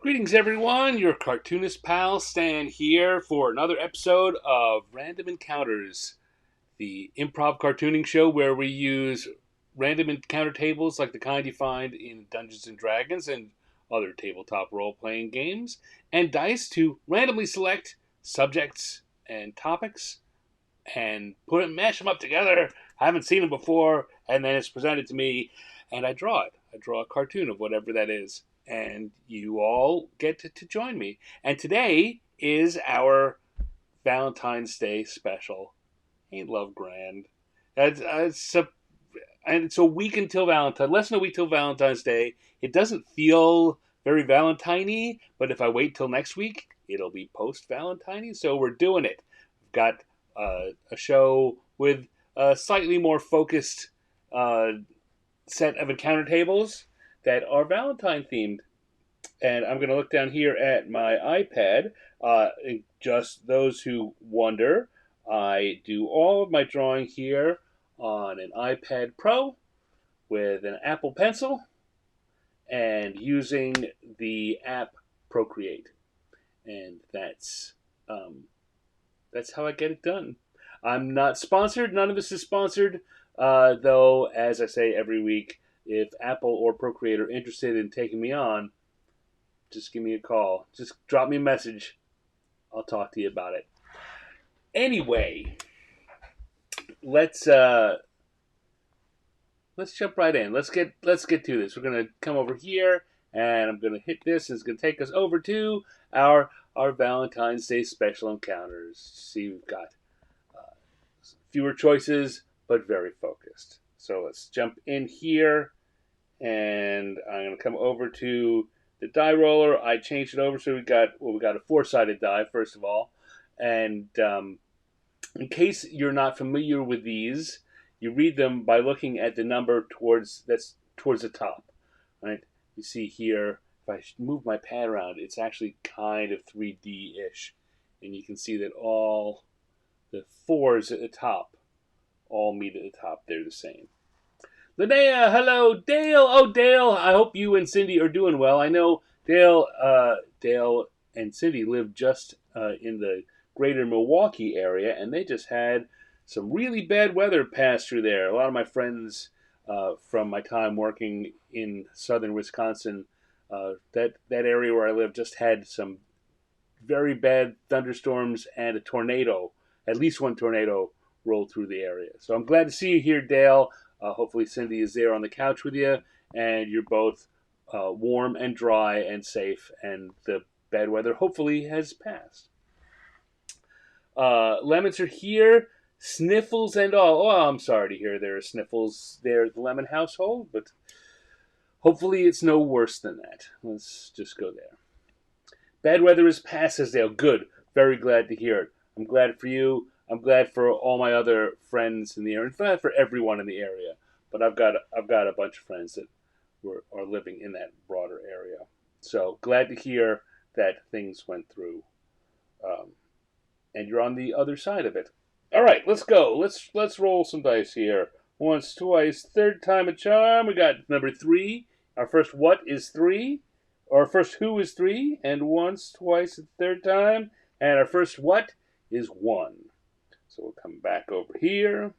Greetings, everyone. Your cartoonist pal Stan here for another episode of Random Encounters, the improv cartooning show where we use random encounter tables like the kind you find in Dungeons and Dragons and other tabletop role playing games, and dice to randomly select subjects and topics and mash them up together. I haven't seen them before, and then it's presented to me, and I draw it. I draw a cartoon of whatever that is, and you all get to join me. And today is our Valentine's Day special. Ain't love grand? And it's a week until Valentine, less than a week till Valentine's Day. It doesn't feel very Valentine-y, but if I wait till next week, it'll be post Valentine. So we're doing it. We've got a show with a slightly more focused uh, set of encounter tables that are Valentine themed. And I'm going to look down here at my iPad. Just those who wonder, I do all of my drawing here on an iPad Pro with an Apple Pencil and using the app Procreate. And that's how I get it done. I'm not sponsored. None of this is sponsored. Though, as I say every week, if Apple or Procreate are interested in taking me on, just give me a call. Just drop me a message. I'll talk to you about it. Anyway, let's jump right in. Let's get to this. We're gonna come over here, and I'm gonna hit this. And it's gonna take us over to our Valentine's Day special encounters. See, we've got fewer choices, but very focused. So let's jump in here, and I'm gonna come over to the die roller. I changed it over so we got a four-sided die first of all, and in case you're not familiar with these, you read them by looking at the number towards the top, right? You see here, if I move my pad around, it's actually kind of 3D-ish, and you can see that all the fours at the top all meet at the top. They're the same. Linnea, hello, Dale. Oh, Dale, I hope you and Cindy are doing well. I know Dale and Cindy live just in the greater Milwaukee area, and they just had some really bad weather pass through there. A lot of my friends from my time working in southern Wisconsin, that area where I live, just had some very bad thunderstorms and a tornado, at least one tornado, rolled through the area. So I'm glad to see you here, Dale. Hopefully Cindy is there on the couch with you, and you're both warm and dry and safe, and the bad weather hopefully has passed. Lemons are here, sniffles and all. Oh, I'm sorry to hear there are sniffles there at the Lemon household, but hopefully it's no worse than that. Let's just go there. Bad weather is past, says Dale. Good. Very glad to hear it. I'm glad for you. I'm glad for all my other friends in the area. In fact, for everyone in the area. But I've got a bunch of friends that are living in that broader area. So glad to hear that things went through, and you're on the other side of it. All right, let's go. Let's roll some dice here. Once, twice, third time a charm. We got number 3. Our first what is 3. Our first who is 3. And once, twice, the third time. And our first what is 1. So we'll come back over here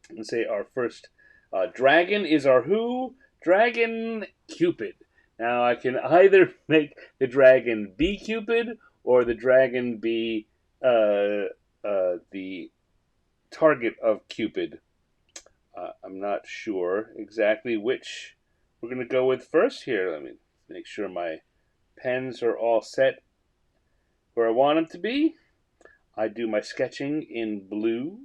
and say our first dragon is our who. Dragon Cupid. Now I can either make the dragon be Cupid or the dragon be the target of Cupid. I'm not sure exactly which we're going to go with first here. Let me make sure my pens are all set where I want them to be. I do my sketching in blue.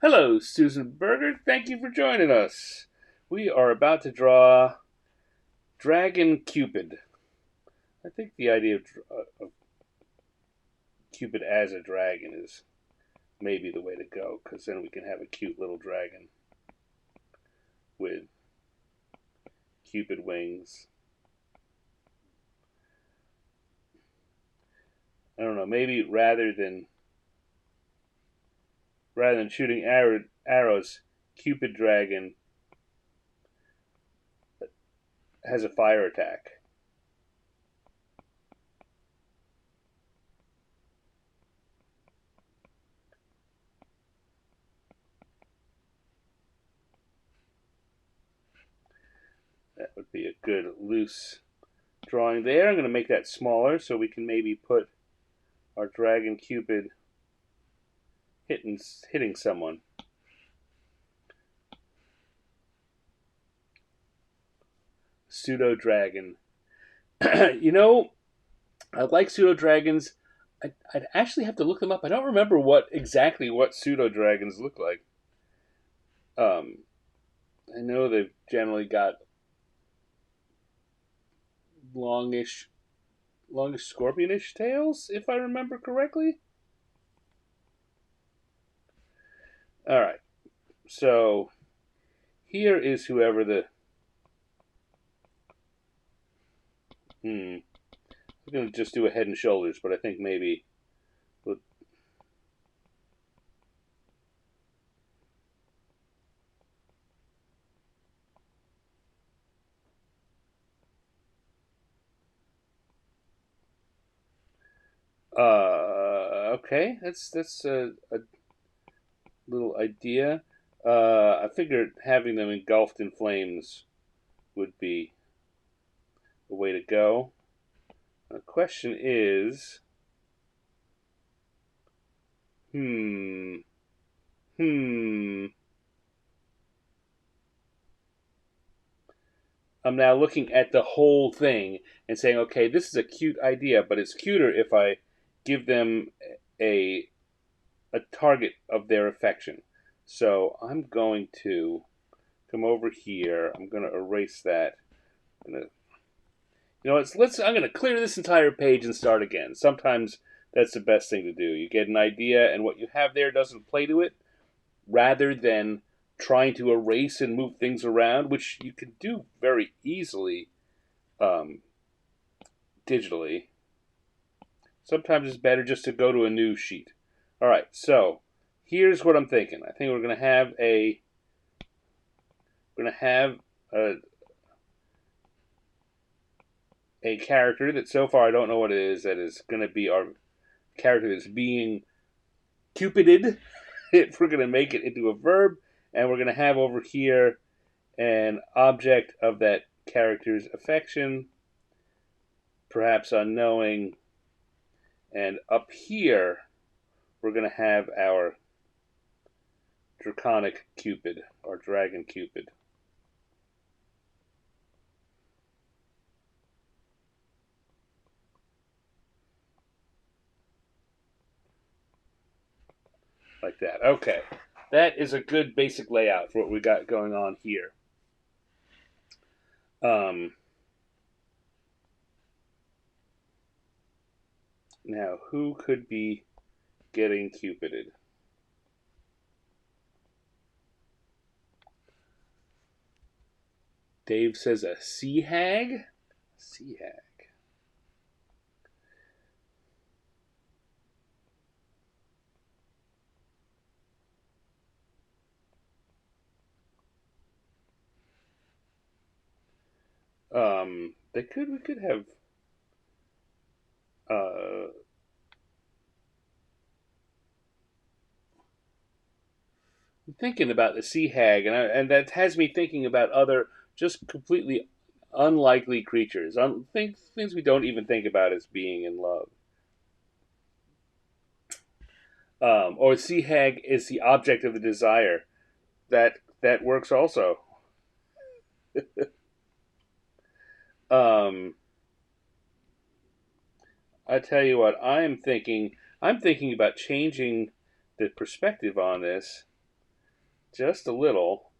Hello, Susan Berger. Thank you for joining us. We are about to draw Dragon Cupid. I think the idea of Cupid as a dragon is maybe the way to go, because then we can have a cute little dragon with Cupid wings. I don't know, maybe rather than shooting arrows, Cupid Dragon has a fire attack. That would be a good loose drawing there. I'm going to make that smaller so we can maybe put our Dragon Cupid hitting someone. Pseudo dragon. You know, I like pseudo dragons. I'd actually have to look them up. I don't remember exactly what pseudo dragons look like. I know they've generally got longish scorpionish tails, if I remember correctly. All right, so here is whoever the. I'm gonna just do a head and shoulders, but I think maybe. Okay, that's a little idea. I figured having them engulfed in flames would be the way to go. The question is, hmm, hmm. I'm now looking at the whole thing and saying, okay, this is a cute idea, but it's cuter if I give them a a target of their affection. So I'm going to come over here. I'm going to erase that. I'm gonna, I'm going to clear this entire page and start again. Sometimes that's the best thing to do. You get an idea, and what you have there doesn't play to it, rather than trying to erase and move things around, which you can do very easily um, digitally. Sometimes it's better just to go to a new sheet. All right, so here's what I'm thinking. I think we're going to have a a character that so far I don't know what it is, that is going to be our character that's being cupided. If we're going to make it into a verb, and we're going to have over here an object of that character's affection, perhaps unknowing, and up here we're going to have our draconic Cupid, or dragon Cupid. Like that. Okay. That is a good basic layout for what we got going on here. Now, who could be getting Cupided? Dave says a sea hag? Sea hag. We could have I'm thinking about the sea hag, and that has me thinking about other just completely unlikely creatures, things we don't even think about as being in love. Or sea hag is the object of the desire. That works also. um, I tell you what, I'm thinking about changing the perspective on this just a little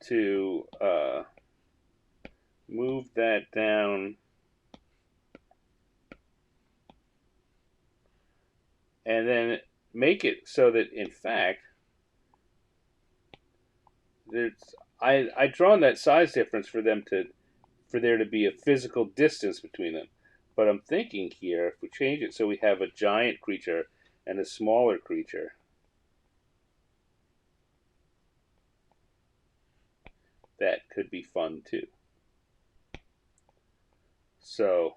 to move that down, and then make it so that in fact there's I drawn that size difference for there to be a physical distance between them. But I'm thinking here, if we change it so we have a giant creature and a smaller creature, that could be fun too. So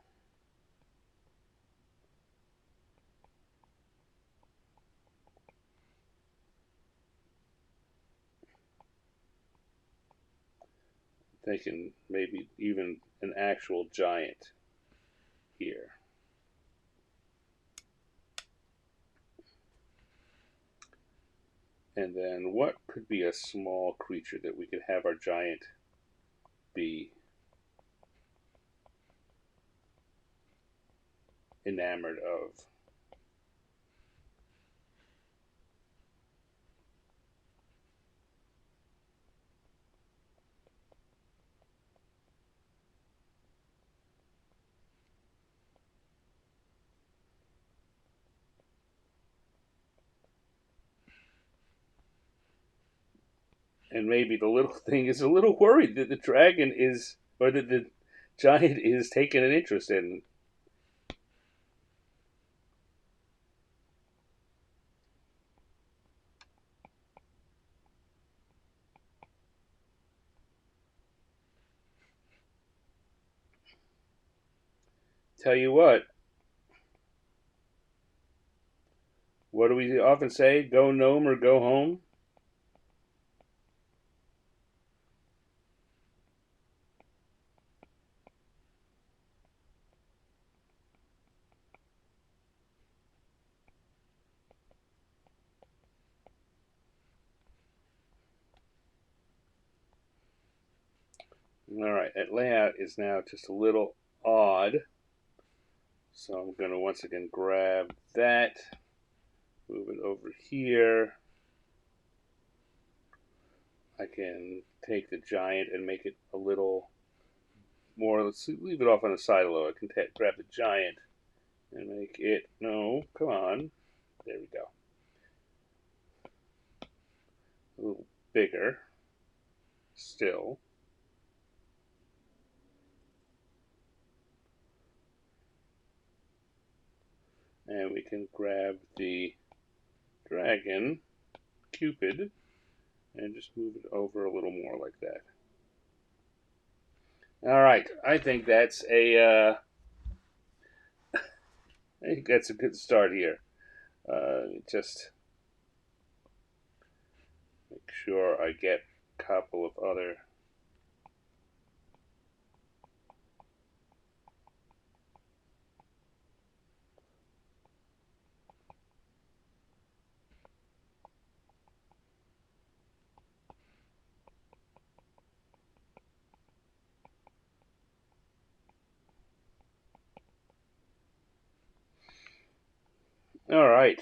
thinking maybe even an actual giant here. And then what could be a small creature that we could have our giant be enamored of? And maybe the little thing is a little worried that the dragon is, or that the giant is taking an interest in. Tell you what do we often say? Go gnome or go home? All right, that layout is now just a little odd. So I'm going to once again grab that, move it over here. I can take the giant and make it a little more. Let's leave it off on the side a little. I can grab the giant and make it, no, come on. There we go. A little bigger still. And we can grab the dragon, Cupid, and just move it over a little more like that. All right, I think that's a good start here. Just make sure I get a couple of other. All right,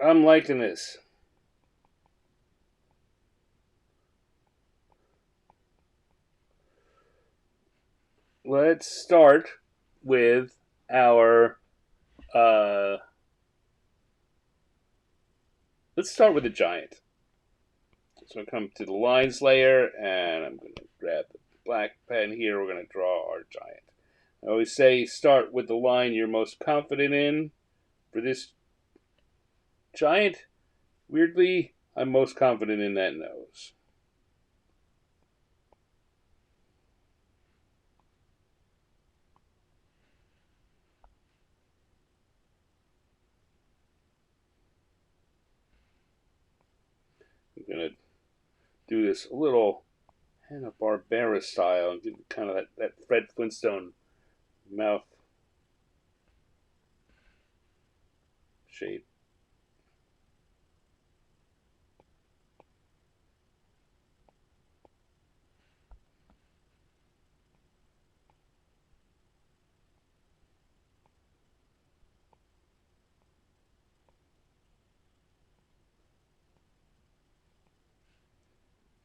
I'm liking this. Let's start with our. Let's start with the giant. So I come to the lines layer, and I'm going to grab the black pen here. We're going to draw our giant. I always say start with the line you're most confident in. For this giant, weirdly, I'm most confident in that nose. I'm going to do this a little Hanna-Barbera style and give it kind of that Fred Flintstone mouth shape.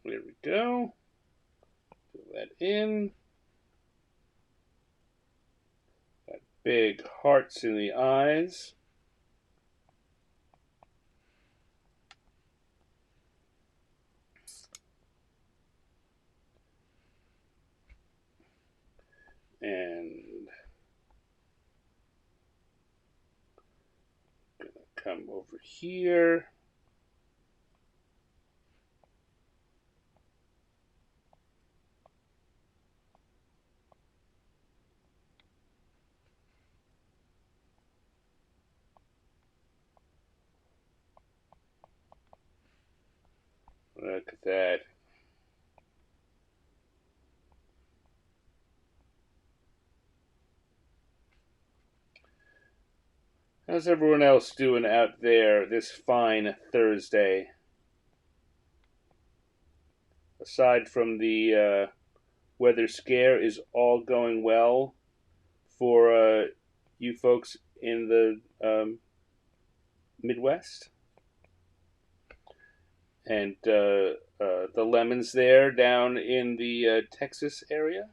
There we go. Fill that in. Got big hearts in the eyes. And gonna come over here. Look at that. How's everyone else doing out there this fine Thursday? Aside from the weather scare, is all going well for you folks in the Midwest? And the lemons there down in the Texas area?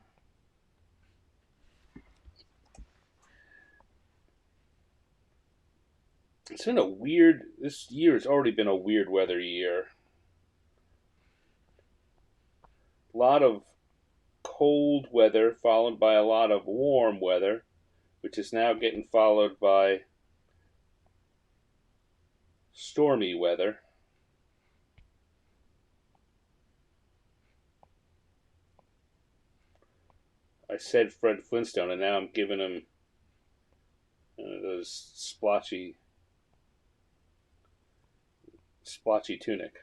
It's been a weird. This year has already been a weird weather year. A lot of cold weather followed by a lot of warm weather, which is now getting followed by stormy weather. I said Fred Flintstone, and now I'm giving him those splotchy tunic.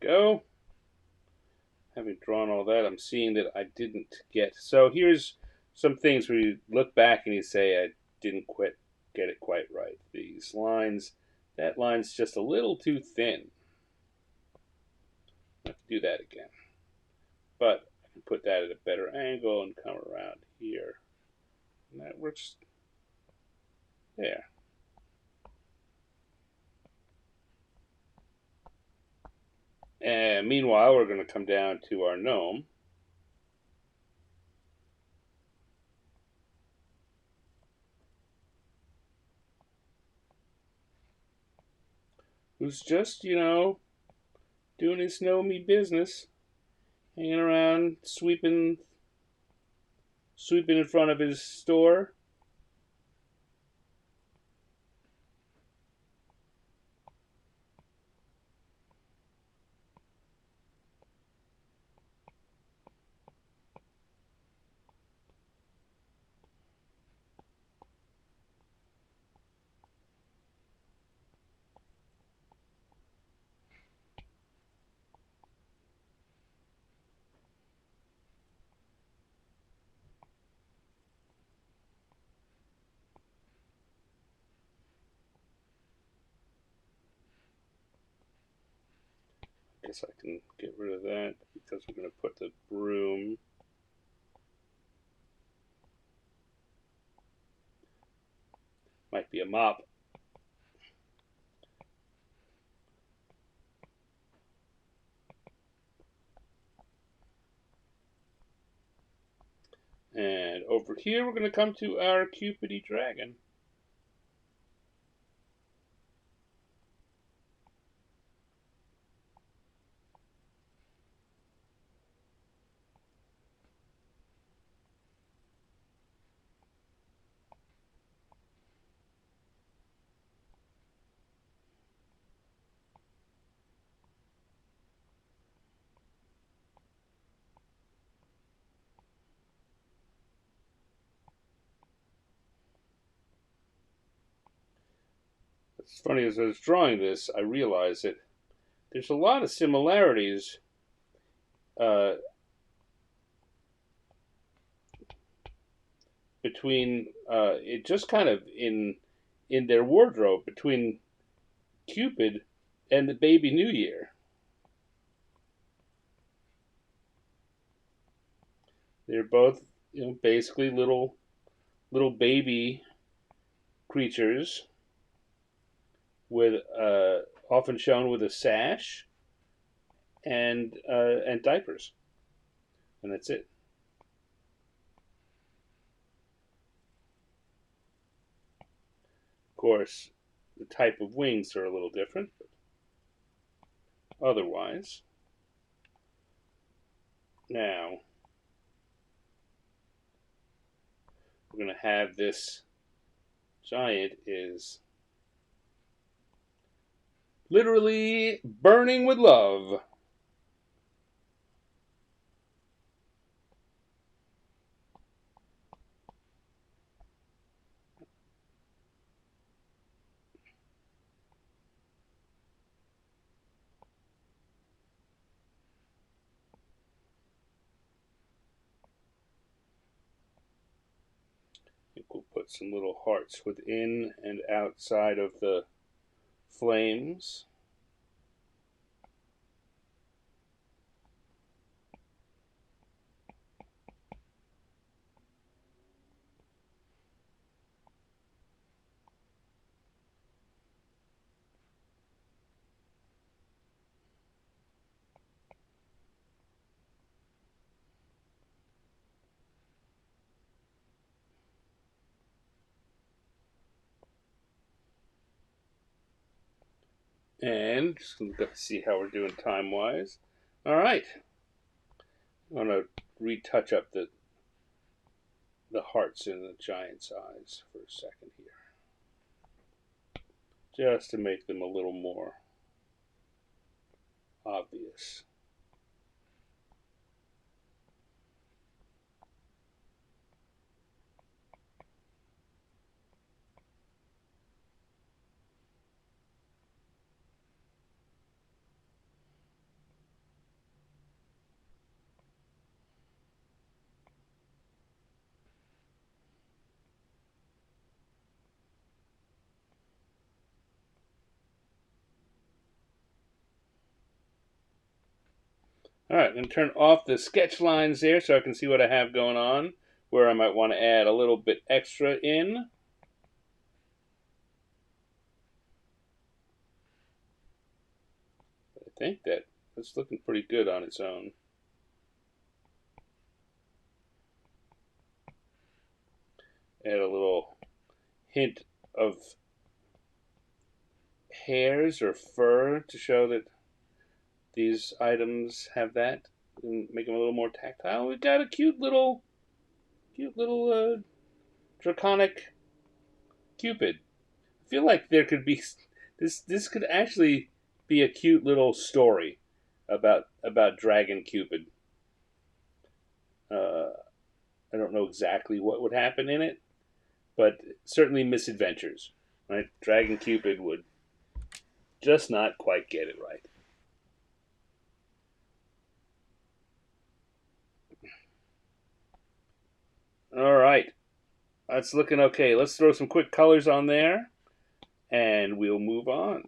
Go. Having drawn all that, I'm seeing that I didn't get. So here's some things where you look back and you say, I didn't quite get it quite right. These lines, that line's just a little too thin. I have to do that again. But I can put that at a better angle and come around here. And that works there. And meanwhile, we're going to come down to our gnome. Who's just, doing his gnomey business, hanging around, sweeping in front of his store. I guess I can get rid of that because we're going to put the broom. Might be a mop. And over here, we're going to come to our Cupidity dragon. It's funny, as I was drawing this, I realized that there's a lot of similarities uh, between it just kind of in their wardrobe between Cupid and the baby New Year. They're both, basically little baby creatures with often shown with a sash and diapers, and that's it. Of course, the type of wings are a little different, but otherwise. Now, we're going to have this giant is literally burning with love. I think we'll put some little hearts within and outside of the flames. And just going to see how we're doing time wise. All right. I'm going to retouch up the hearts in the giant's eyes for a second here, just to make them a little more obvious. All right, I'm going to turn off the sketch lines there so I can see what I have going on, where I might want to add a little bit extra in. I think that's looking pretty good on its own. Add a little hint of hairs or fur to show that these items have that, and make them a little more tactile. We've got a cute little draconic Cupid. I feel like there could be this could actually be a cute little story about Dragon Cupid. Uh, I don't know exactly what would happen in it, but certainly misadventures. Right, Dragon Cupid would just not quite get it right. All right, that's looking okay. Let's throw some quick colors on there, and we'll move on.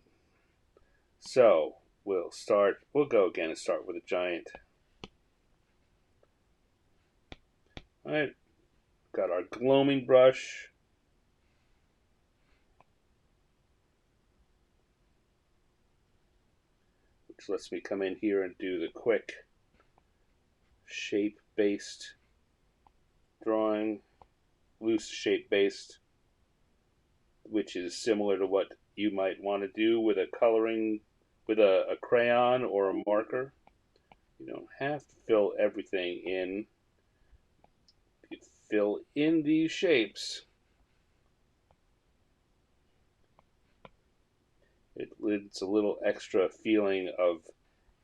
So we'll start. We'll go again and start with a giant. All right, got our gloaming brush. Which lets me come in here and do the quick shape-based drawing, loose shape-based, which is similar to what you might want to do with a coloring, with a crayon or a marker. You don't have to fill everything in. You fill in these shapes. It's a little extra feeling of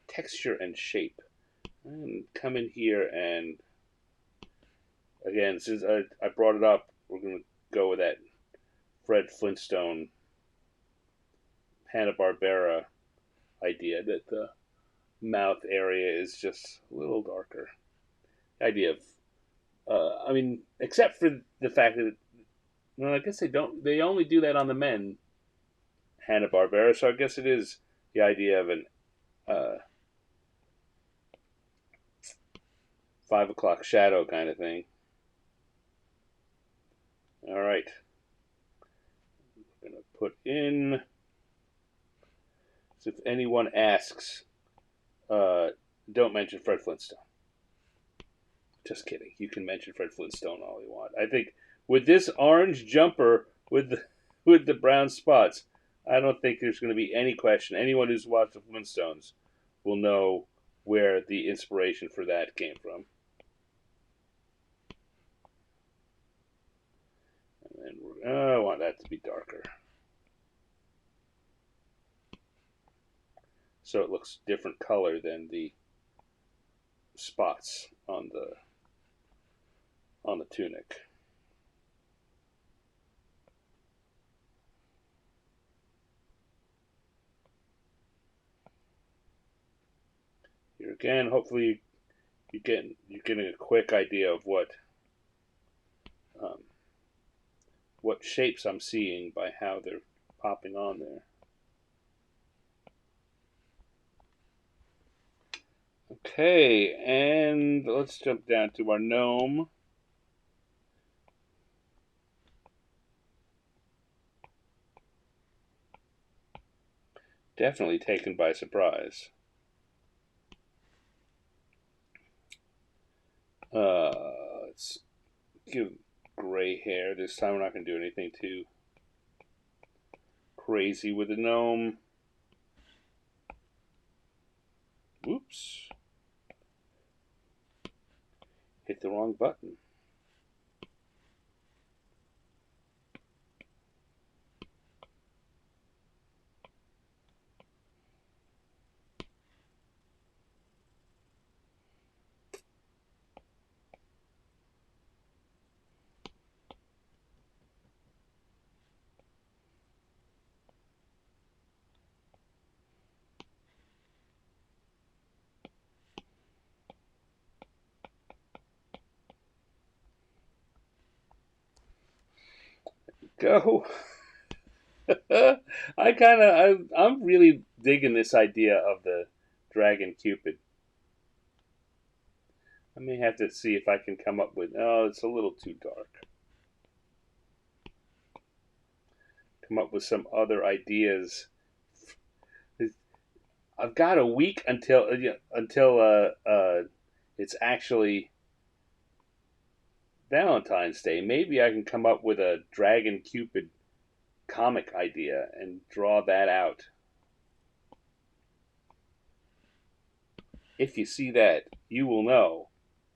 texture and shape. And come in here and again, since I brought it up, we're going to go with that Fred Flintstone Hanna-Barbera idea that the mouth area is just a little darker. The idea of, I mean, except for the fact that, well, I guess they don't. They only do that on the men, Hanna Barbera. So I guess it is the idea of an uh, 5 o'clock shadow kind of thing. All right, I'm gonna put in. So if anyone asks, uh, don't mention Fred Flintstone. Just kidding. You can mention Fred Flintstone all you want. I think with this orange jumper with the brown spots, I don't think there's going to be any question. Anyone who's watched the Flintstones will know where the inspiration for that came from. want that to be darker. So it looks different color than the spots on the tunic. Here again, hopefully you're getting a quick idea of what shapes I'm seeing by how they're popping on there. Okay, and let's jump down to our gnome. Definitely taken by surprise. Let's give gray hair. This time we're not going to do anything too crazy with the gnome. Whoops. Hit the wrong button. Go. I'm really digging this idea of the dragon cupid. I may have to see if I can come up with. Oh, it's a little too dark. Come up with some other ideas. I've got a week until it's actually Valentine's Day. Maybe I can come up with a dragon cupid comic idea and draw that out. If you see that, you will know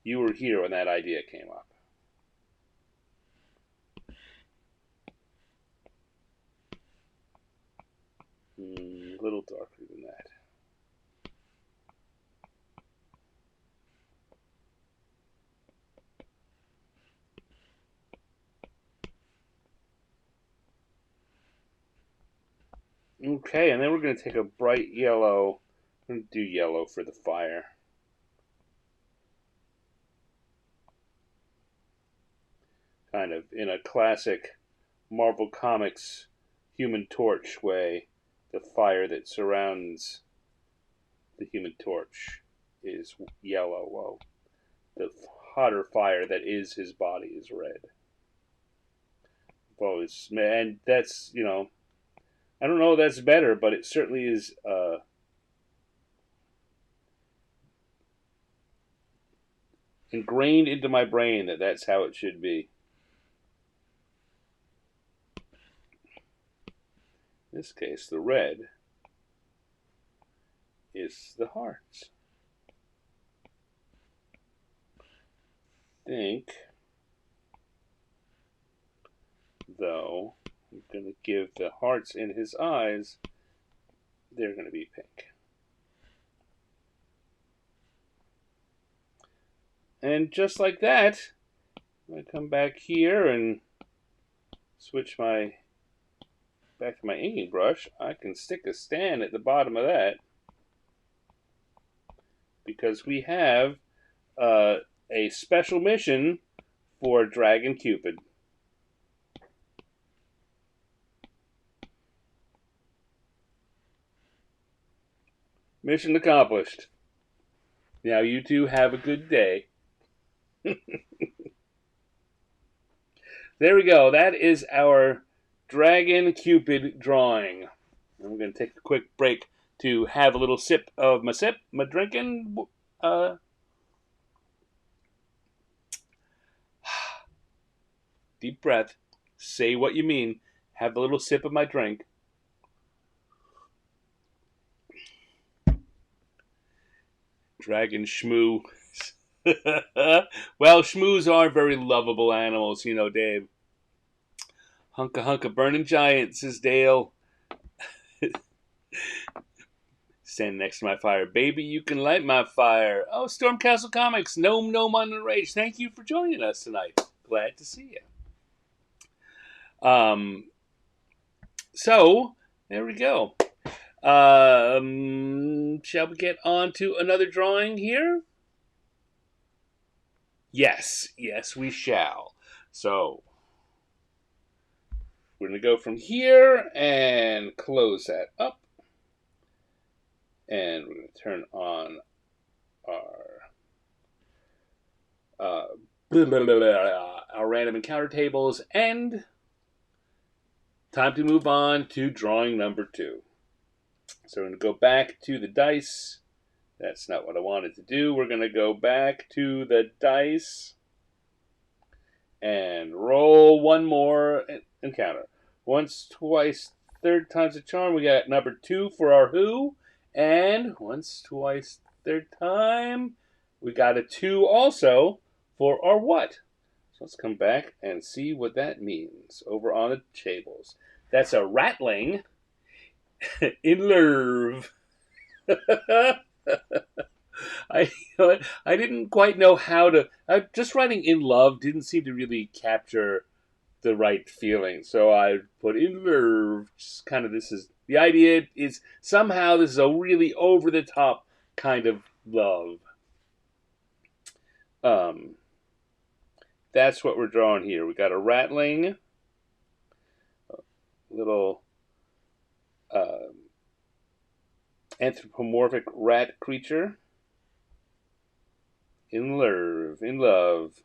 you were here when that idea came up. A little darker than that. Okay, and then we're going to take a bright yellow. I'm going to do yellow for the fire. Kind of in a classic Marvel Comics Human Torch way, the fire that surrounds the Human Torch is yellow, while the hotter fire that is his body is red. And that's, I don't know if that's better, but it certainly is ingrained into my brain that that's how it should be. In this case, the red is the hearts. I think, though, I'm going to give the hearts in his eyes, they're going to be pink. And just like that, I come back here and switch back to my inking brush. I can stick a stand at the bottom of that because we have a special mission for Dragon Cupid. Mission accomplished. Now you two have a good day. There we go. That is our Dragon Cupid drawing. I'm going to take a quick break to have a little sip of my drinking. Deep breath. Say what you mean. Have a little sip of my drink. Dragon Shmoo. Well, shmoos are very lovable animals, Dave. Hunka hunka burning giant, says Dale. Standing next to my fire. Baby, you can light my fire. Oh, Stormcastle Comics, Gnome on the Rage. Thank you for joining us tonight. Glad to see you. So, there we go. Shall we get on to another drawing here? Yes, we shall. So, we're going to go from here and close that up. And we're going to turn on our random encounter tables, and time to move on to drawing number 2. So we're going to go back to the dice. That's not what I wanted to do. We're going to go back to the dice and roll one more encounter. Once, twice, third time's a charm. We got number 2 for our who. And once, twice, third time, we got a 2 also for our what. So let's come back and see what that means over on the tables. That's a rattling in lerv. I didn't quite know how to. Just writing in love didn't seem to really capture the right feeling, so I put in love. Just kind of, this is the idea is somehow this is a really over the top kind of love. That's what we're drawing here. We got a rattling, little anthropomorphic rat creature. In love,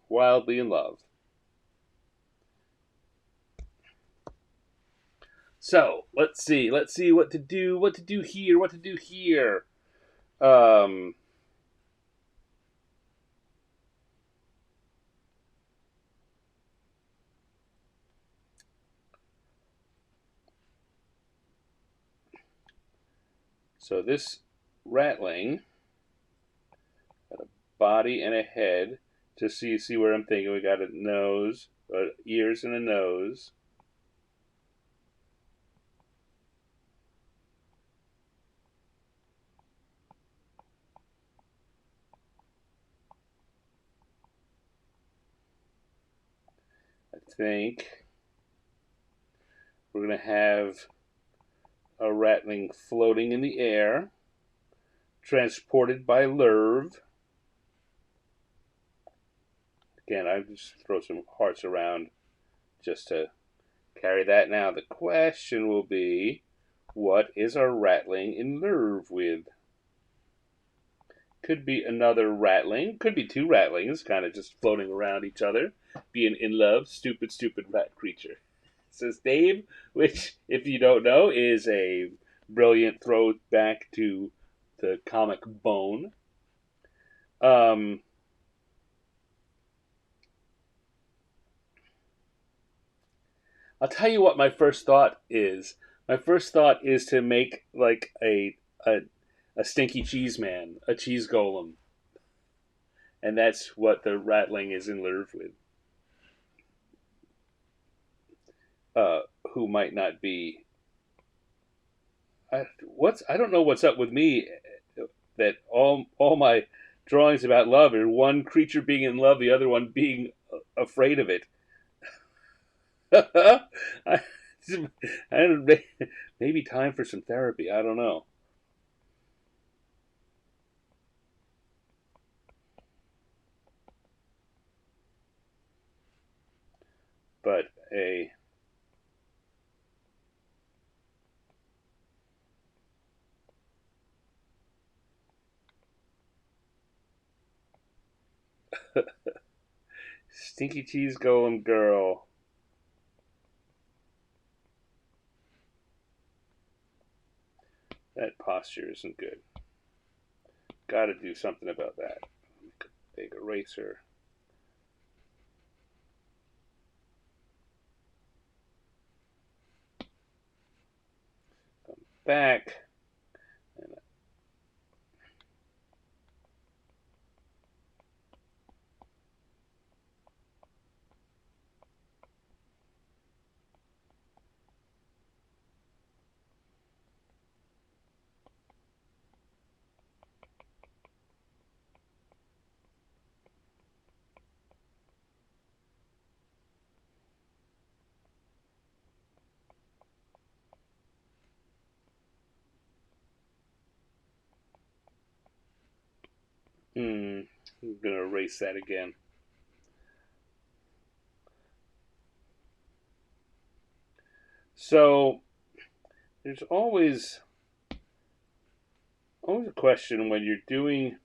wildly in love. So let's see what to do here. So this rattling got a body and a head. To see where I'm thinking, we got a nose, ears and a nose. I think we're going to have a rattling floating in the air, transported by lerv. Again, I just throw some hearts around just to carry that. Now the question will be, what is our rattling in lerv with? Could be another rattling, could be 2 rattlings, kind of just floating around each other, being in love. Stupid rat creature, says Dave, which, if you don't know, is a brilliant throwback to the comic Bone. I'll tell you what my first thought is. My first thought is to make like a stinky cheese man, a cheese golem, and that's what the rattling is in love with. Who might not be. I don't know what's up with me. That all my drawings about love are one creature being in love, the other one being afraid of it. I don't, maybe time for some therapy. I don't know. But a stinky cheese golem girl. That posture isn't good. Got to do something about that. Big eraser. Come back. I'm gonna erase that again. So there's always a question when you're doing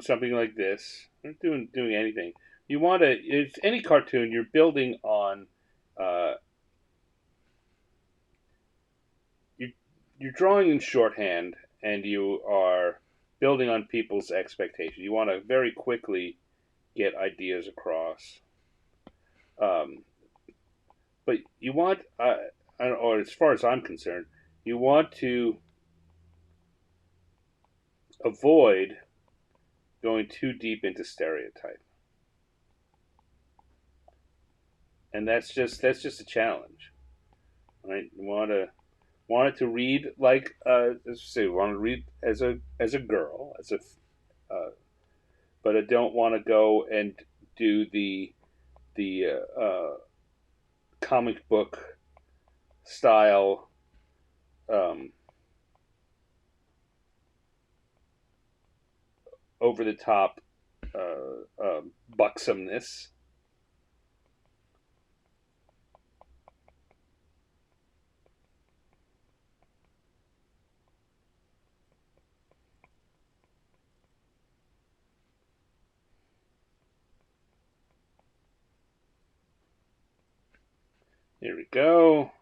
something like this, or doing anything. You want to, it's any cartoon you're building on. Uh, you you're drawing in shorthand, and you are building on people's expectations. You want to very quickly get ideas across. Um, but you want, or as far as I'm concerned, you want to avoid going too deep into stereotype, and that's just a challenge, right? You want it to read like, let's say, want to read as a girl, uh, but I don't want to go and do the comic book style, um, over the top buxomness. Here we go.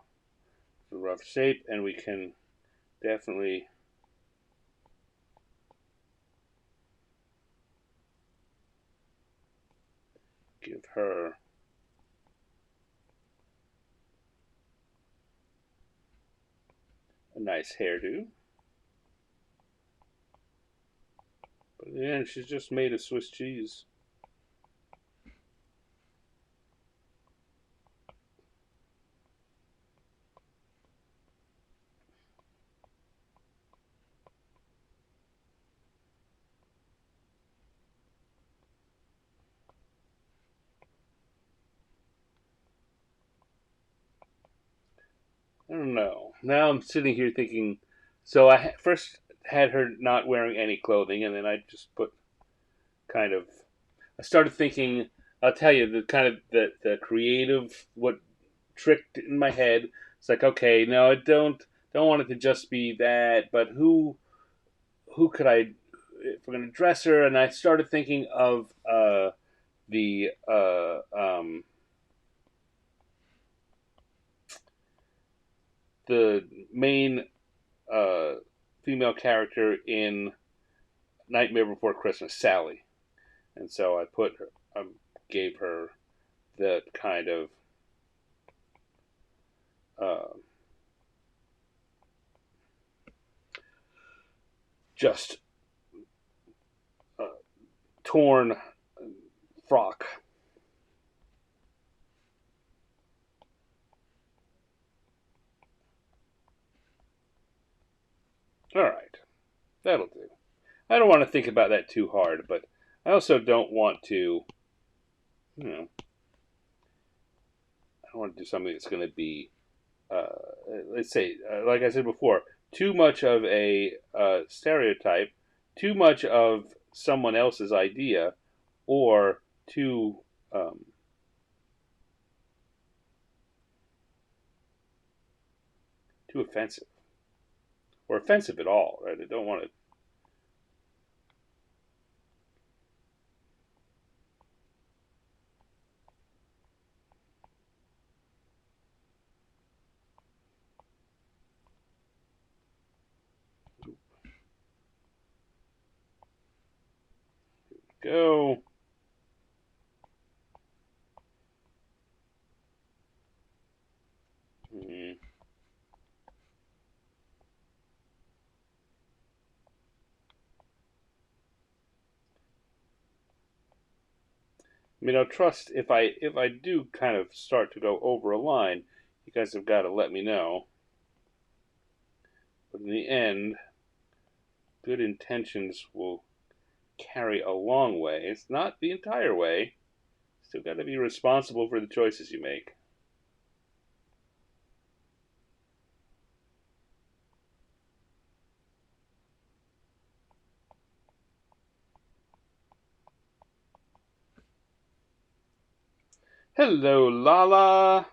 The rough shape, and we can definitely give her a nice hairdo. But in the end, she's just made of Swiss cheese. I don't know. Now I'm sitting here thinking. So first had her not wearing any clothing, and then I just put kind of. I started thinking. I'll tell you the kind of the creative what tricked in my head. It's like, okay, no, I don't want it to just be that, but who could I, if we're gonna dress her? And I started thinking of the the main uh, female character in Nightmare Before Christmas, Sally, and so I gave her that kind of uh, just uh, torn frock. All right, that'll do. I don't want to think about that too hard, but I also don't want to, you know, I don't want to do something that's going to be, uh, let's say, like I said before, too much of a stereotype, too much of someone else's idea, or um, too offensive, or offensive at all. Right? I don't want to go. Hmm. I mean, I'll trust if I do kind of start to go over a line, you guys have got to let me know. But in the end, good intentions will carry a long way. It's not the entire way. Still got to be responsible for the choices you make. Hello, Lala.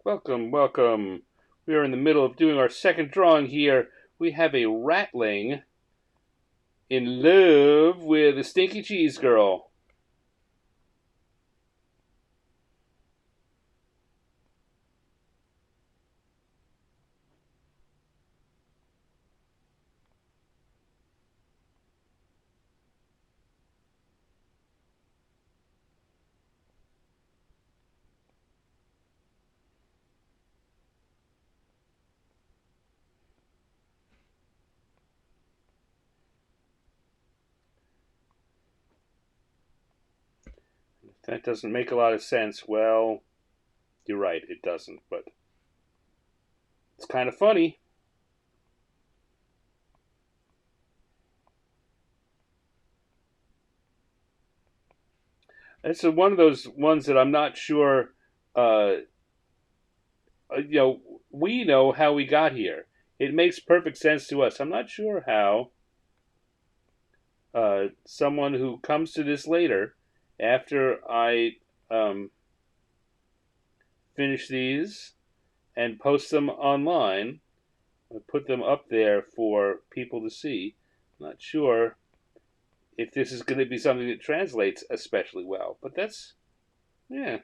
Welcome, welcome. We are in the middle of doing our second drawing here. We have a ratling in love with a stinky cheese girl. If that doesn't make a lot of sense, well, you're right, it doesn't, but it's kind of funny. It's one of those ones that I'm not sure. Uh, we know how we got here. It makes perfect sense to us. I'm not sure how someone who comes to this later, after I finish these and post them online, put them up there for people to see. I'm not sure if this is going to be something that translates especially well, but that's, yeah.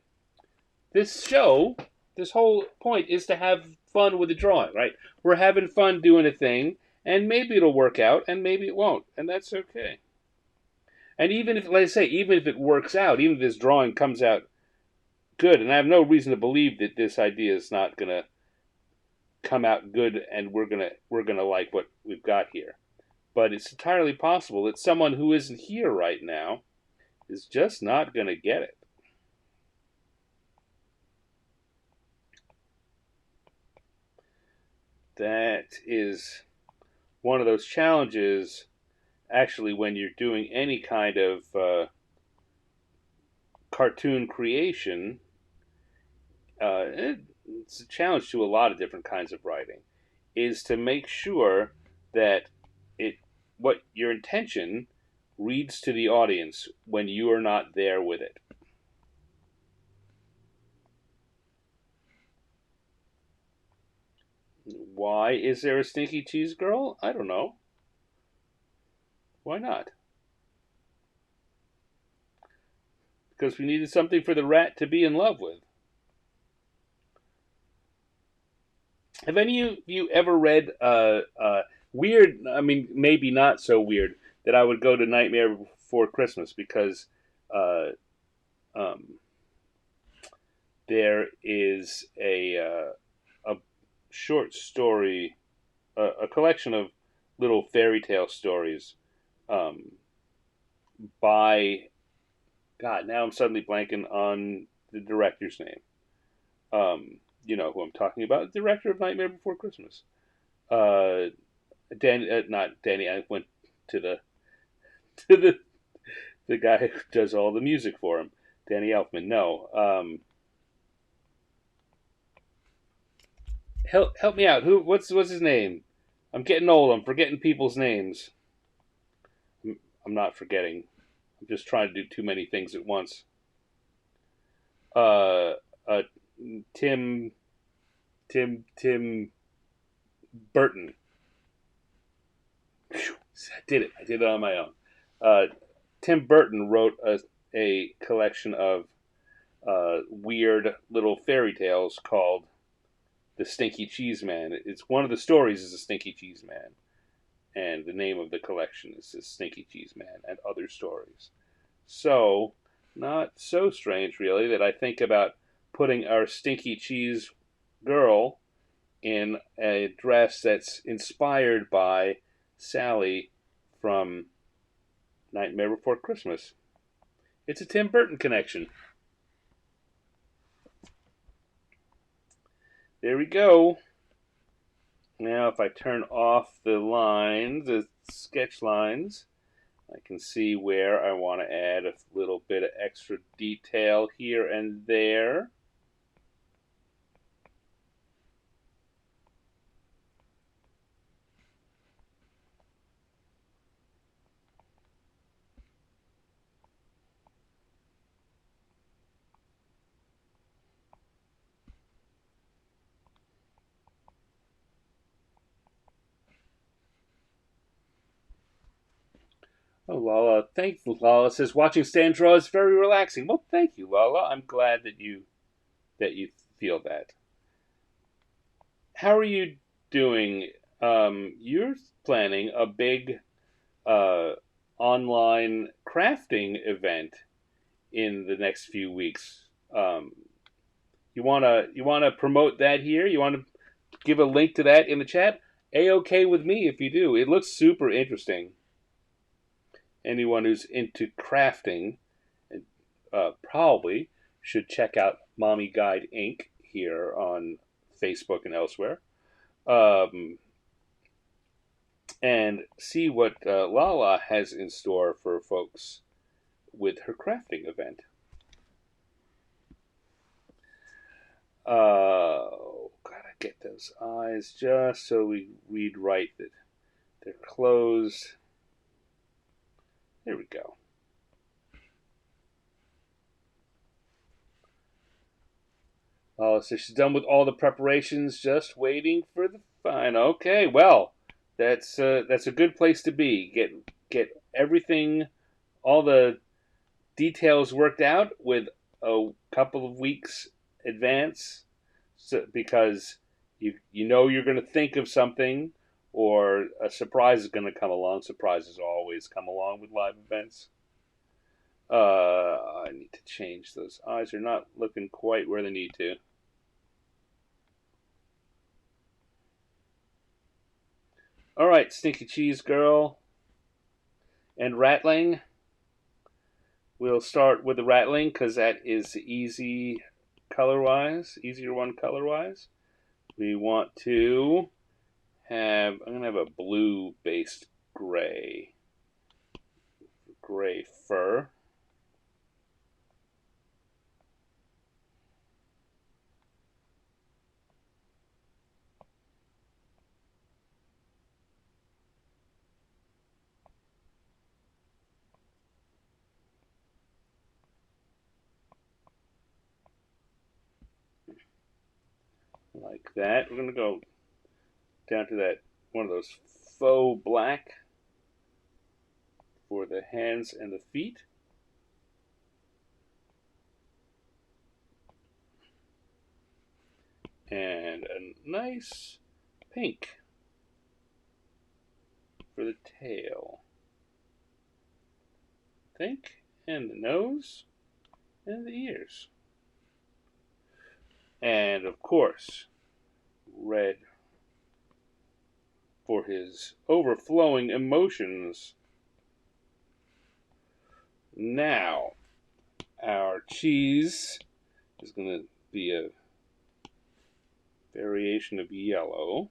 This show, this whole point is to have fun with the drawing, right? We're having fun doing a thing, and maybe it'll work out, and maybe it won't, and that's okay. And even if, like I say, even if it works out, even if this drawing comes out good, and I have no reason to believe that this idea is not going to come out good, and we're gonna like what we've got here. But it's entirely possible that someone who isn't here right now is just not going to get it. That is one of those challenges, actually, when you're doing any kind of cartoon creation. It's a challenge to a lot of different kinds of writing, is to make sure that it what your intention reads to the audience when you are not there with it. Why is there a stinky cheese girl? I don't know. Why not? Because we needed something for the rat to be in love with. Have any of you ever read weird? I mean, maybe not so weird that I would go to Nightmare Before Christmas because uh, um, there is a short story, a collection of little fairy tale stories um, by God. Now I'm suddenly blanking on the director's name. You know who I'm talking about? The director of Nightmare Before Christmas. Uh, not Danny. I went to the to the guy who does all the music for him, Danny Elfman. No, help me out. What's his name? I'm getting old. I'm forgetting people's names. I'm not forgetting. I'm just trying to do too many things at once. Uh, uh, Tim Tim Burton. Whew, I did it. I did it on my own. Uh, Tim Burton wrote a collection of weird little fairy tales called The Stinky Cheese Man. It's one of the stories is The Stinky Cheese Man, and the name of the collection is The Stinky Cheese Man and Other Stories. So, not so strange, really, that I think about putting our stinky cheese girl in a dress that's inspired by Sally from Nightmare Before Christmas. It's a Tim Burton connection. There we go. Now, if I turn off the lines, the sketch lines, I can see where I want to add a little bit of extra detail here and there. Oh, Lala, thank you. Lala says watching Stan draw is very relaxing. Well, thank you, Lala. I'm glad that you feel that. How are you doing? You're planning a big uh, online crafting event in the next few weeks. You wanna promote that here? You want to give a link to that in the chat? A-okay with me if you do. It looks super interesting. Anyone who's into crafting probably should check out Mommy Guide Inc. here on Facebook and elsewhere, um, and see what Lala has in store for folks with her crafting event. Gotta get those eyes just so we read right that they're closed. There we go. Oh, so she's done with all the preparations, just waiting for the fine. Okay, well, that's a good place to be. Get everything, all the details worked out with a couple of weeks advance, so, because you know you're going to think of something, or a surprise is going to come along. Surprises always come along with live events. I need to change those eyes. They're not looking quite where they need to. All right, Stinky Cheese Girl and Ratling. We'll start with the Ratling because that is easy color-wise, easier one color-wise. We want to I'm going to have a blue-based gray fur. Like that. We're going to go down to that one of those faux black for the hands and the feet. And a nice pink for the tail. Think, and the nose, and the ears. And of course, red for his overflowing emotions. Now, our cheese is going to be a variation of yellow.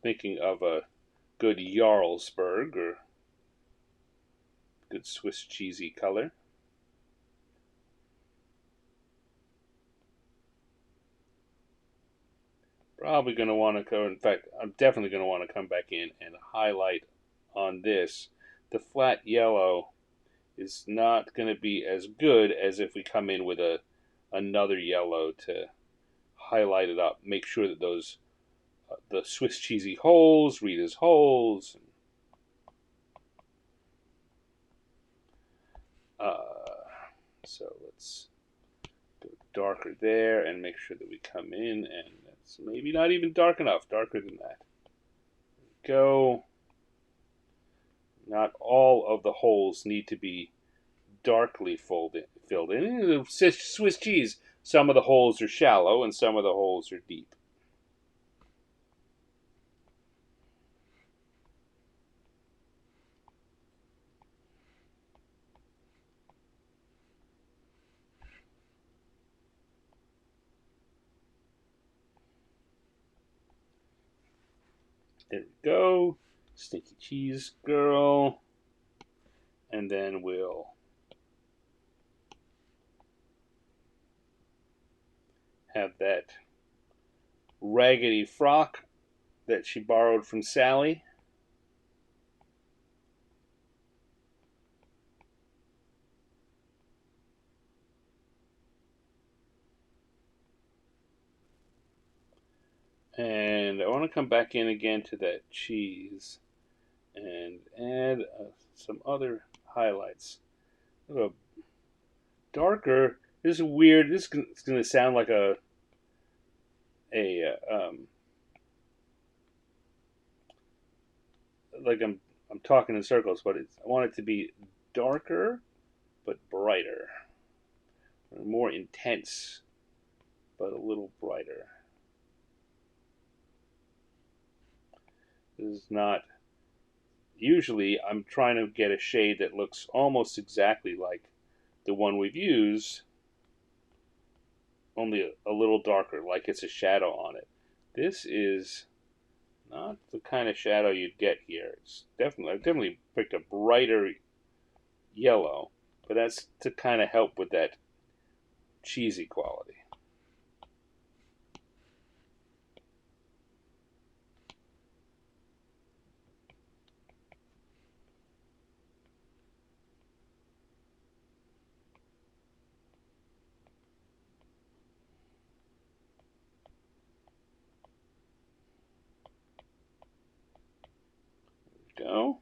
Thinking of a good Jarlsberg or good Swiss cheesy color. Probably going to want to go, in fact, I'm definitely going to want to come back in and highlight on this. The flat yellow is not going to be as good as if we come in with another yellow to highlight it up. Make sure that those the Swiss cheesy holes, Rita's holes. So let's go darker there and make sure that we come in, and that's maybe not even dark enough. Darker than that. Go. Not all of the holes need to be darkly filled in. Swiss cheese, some of the holes are shallow and some of the holes are deep. There we go. Stinky Cheese Girl. And then we'll have that raggedy frock that she borrowed from Sally. And I want to come back in again to that cheese and add add some other highlights. A darker. This is weird. This is going to sound like a like I'm talking in circles, but I want it to be darker but brighter, more intense but a little brighter. This is not. Usually, I'm trying to get a shade that looks almost exactly like the one we've used, only a little darker, like it's a shadow on it. This is not the kind of shadow you'd get here. I definitely picked a brighter yellow, but that's to kind of help with that cheesy quality. There we go.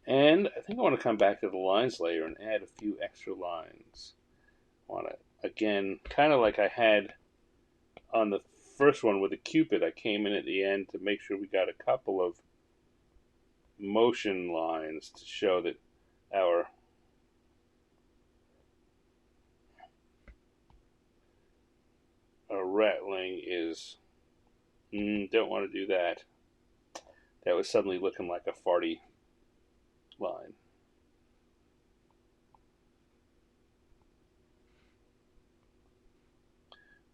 And I think I want to come back to the lines layer and add a few extra lines. I want to, again, kind of like I had on the first one with the Cupid, I came in at the end to make sure we got a couple of motion lines to show that our rattling is, don't want to do that. That was suddenly looking like a farty line.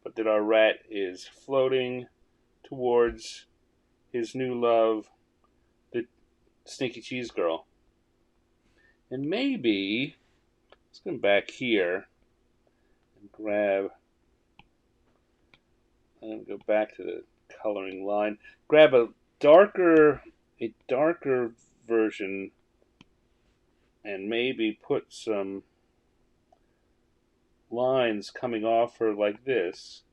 But that our rat is floating towards his new love, the stinky cheese girl. And maybe, let's come back here and grab, I'm going to go back to the coloring line, grab a darker version and maybe put some lines coming off her like this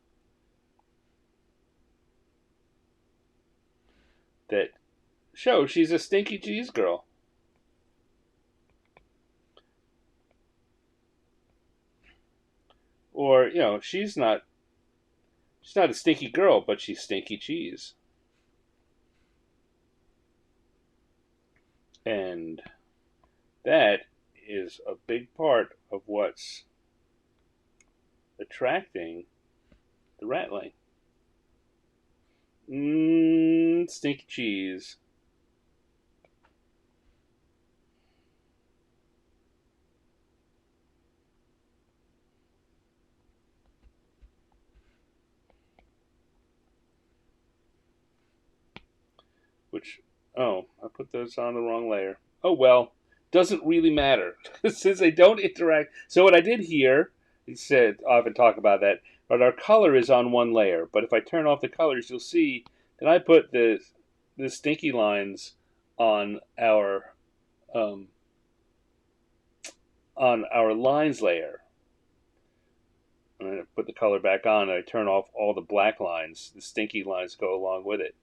that show she's a stinky cheese girl. Or, she's not a stinky girl, but she's stinky cheese. And that is a big part of what's attracting the rattling. Stinky cheese. Which, I put those on the wrong layer. Oh well, doesn't really matter since they don't interact. So what I did here, he said, I often talk about that, but our color is on one layer. But if I turn off the colors, you'll see that I put the stinky lines on our lines layer. And I put the color back on, and I turn off all the black lines. The stinky lines go along with it.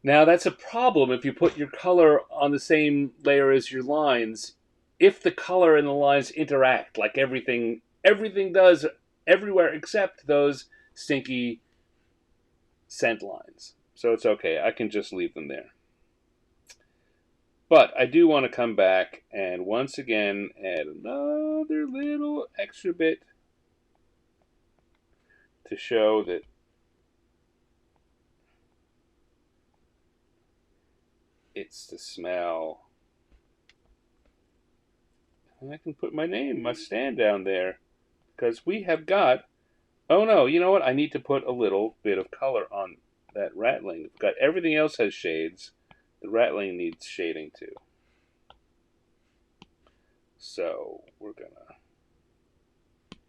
Now that's a problem if you put your color on the same layer as your lines. If the color and the lines interact, like everything does everywhere except those stinky scent lines. So it's okay. I can just leave them there. But I do want to come back and once again add another little extra bit to show that it's the smell. And I can put my name, my stand down there. Because we have got, oh no, you know what? I need to put a little bit of color on that rattling. We've got everything else has shades. The rattling needs shading too. So we're going to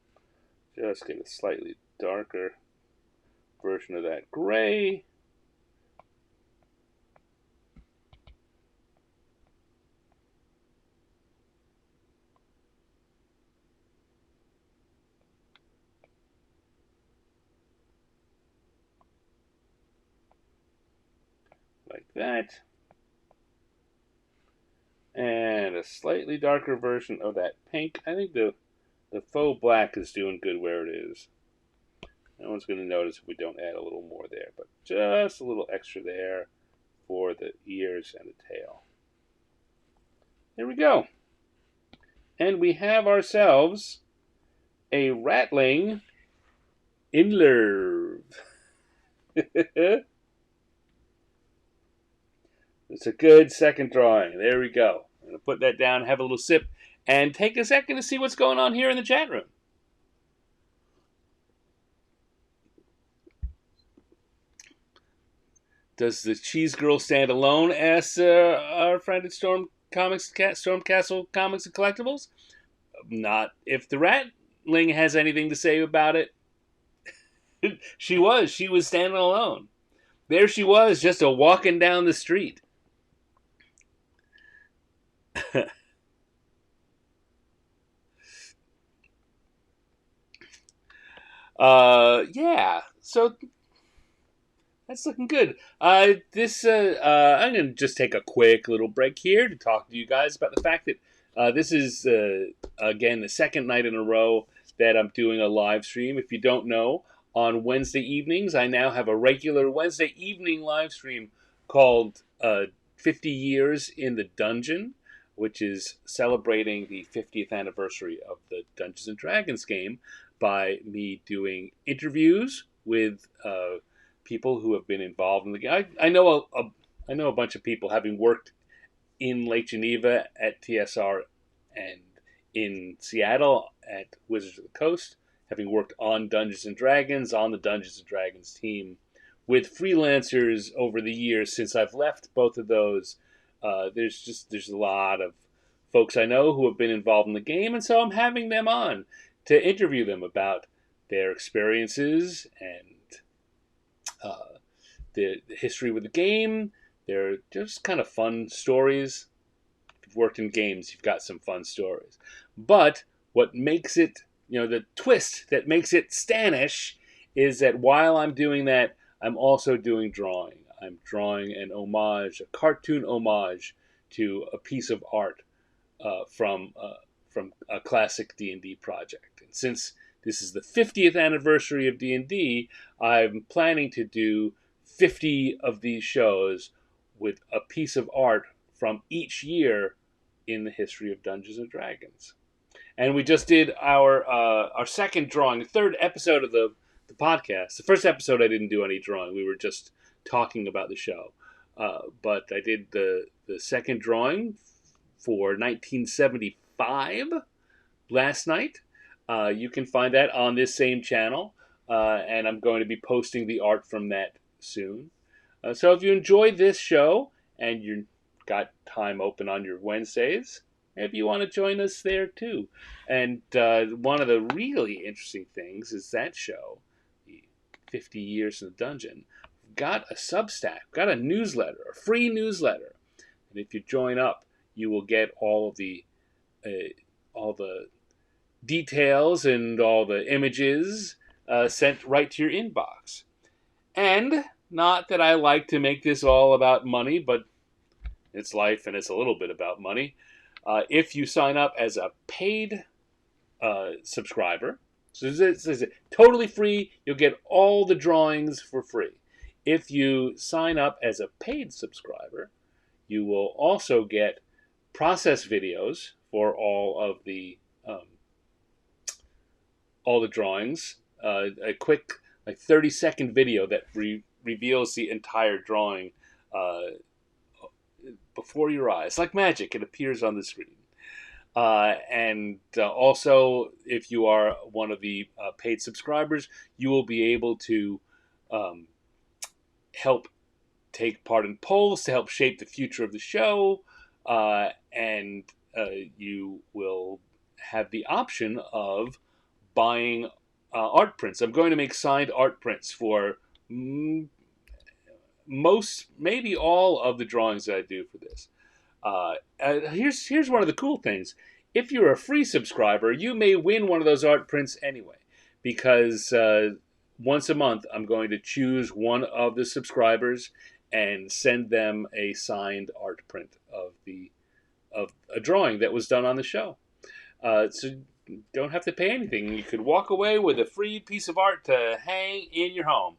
just get a slightly darker version of that gray. Like that. And a slightly darker version of that pink. I think the faux black is doing good where it is. No one's going to notice if we don't add a little more there, but just a little extra there for the ears and the tail. There we go. And we have ourselves a rattling Inlerv. It's a good second drawing. There we go. I'm going to put that down, have a little sip, and take a second to see what's going on here in the chat room. Does the cheese girl stand alone? Asks our friend at Stormcastle Comics and Collectibles. Not if the Ratling has anything to say about it. She was standing alone. There she was, just a walking down the street. Yeah. So that's looking good. I'm going to just take a quick little break here to talk to you guys about the fact that this is, again, the second night in a row that I'm doing a live stream. If you don't know, on Wednesday evenings, I now have a regular Wednesday evening live stream called 50 Years in the Dungeon, which is celebrating the 50th anniversary of the Dungeons and Dragons game by me doing interviews with people who have been involved in the game. I know a bunch of people, having worked in Lake Geneva at TSR and in Seattle at Wizards of the Coast, having worked on Dungeons and Dragons, on the Dungeons and Dragons team, with freelancers over the years since I've left both of those. There's a lot of folks I know who have been involved in the game, and so I'm having them on to interview them about their experiences and the history with the game. They're just kind of fun stories. If you've worked in games, you've got some fun stories. But what makes it, the twist that makes it Stanish is that while I'm doing that, I'm also doing drawing. I'm drawing an homage, a cartoon homage to a piece of art from a classic D&D project. And since this is the 50th anniversary of D&D, I'm planning to do 50 of these shows with a piece of art from each year in the history of Dungeons and Dragons. And we just did our second drawing, the third episode of the podcast. The first episode I didn't do any drawing. We were just talking about the show. But I did the second drawing for 1975 last night. You can find that on this same channel. And I'm going to be posting the art from that soon. So if you enjoyed this show and you've got time open on your Wednesdays, maybe you want to join us there too. And one of the really interesting things is that show, the 50 Years in the Dungeon, got a Substack, got a newsletter, a free newsletter. And if you join up, you will get all the details and all the images sent right to your inbox. And not that I like to make this all about money, but it's life and it's a little bit about money. If you sign up as a paid subscriber, so this is totally free, you'll get all the drawings for free. If you sign up as a paid subscriber, you will also get process videos for all the drawings. A quick, 30-second video that reveals the entire drawing before your eyes, like magic. It appears on the screen. And also, if you are one of the paid subscribers, you will be able to help take part in polls to help shape the future of the show, and you will have the option of buying art prints. I'm going to make signed art prints for most, maybe all of the drawings that I do for this. Here's one of the cool things. If you're a free subscriber, you may win one of those art prints anyway, because once a month I'm going to choose one of the subscribers and send them a signed art print of the a drawing that was done on the show. So you don't have to pay anything. You could walk away with a free piece of art to hang in your home.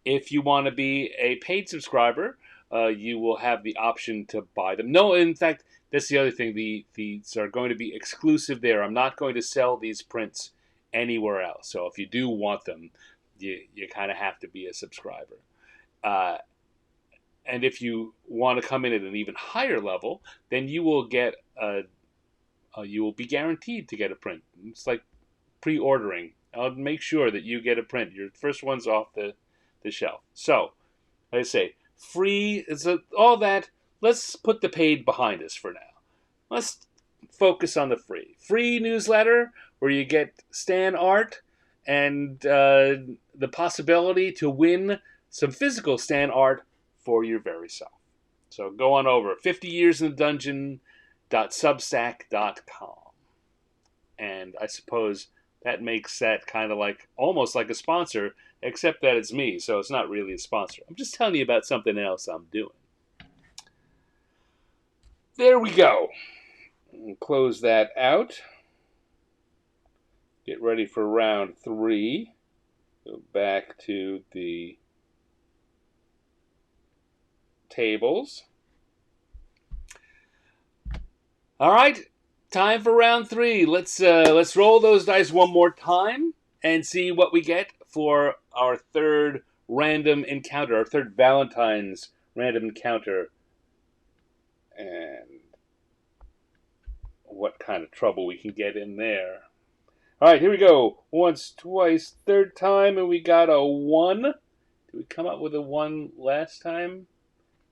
If you want to be a paid subscriber, you will have the option to buy them. No, in fact, that's the other thing. These are going to be exclusive there. I'm not going to sell these prints anywhere else. So if you do want them, you kind of have to be a subscriber. Uh, and if you want to come in at an even higher level, then you will get you will be guaranteed to get a print. It's like pre-ordering. I'll make sure that you get a print. Your first one's off the shelf. So, like I say, free is all that. Let's put the paid behind us for now. Let's focus on the free. Free newsletter where you get Stan art and the possibility to win some physical Stan art for your very self. So go on over 50 years in the dungeon.substack.com. And I suppose that makes that kind of like almost like a sponsor, except that it's me, so it's not really a sponsor. I'm just telling you about something else I'm doing. There we go. We'll close that out. Get ready for round 3. Go back to the tables. All right, time for round 3. Let's roll those dice one more time and see what we get for our third random encounter, our third Valentine's random encounter, and what kind of trouble we can get in there. All right, here we go. Once, twice, third time, and we got a 1. Did we come up with a 1 last time?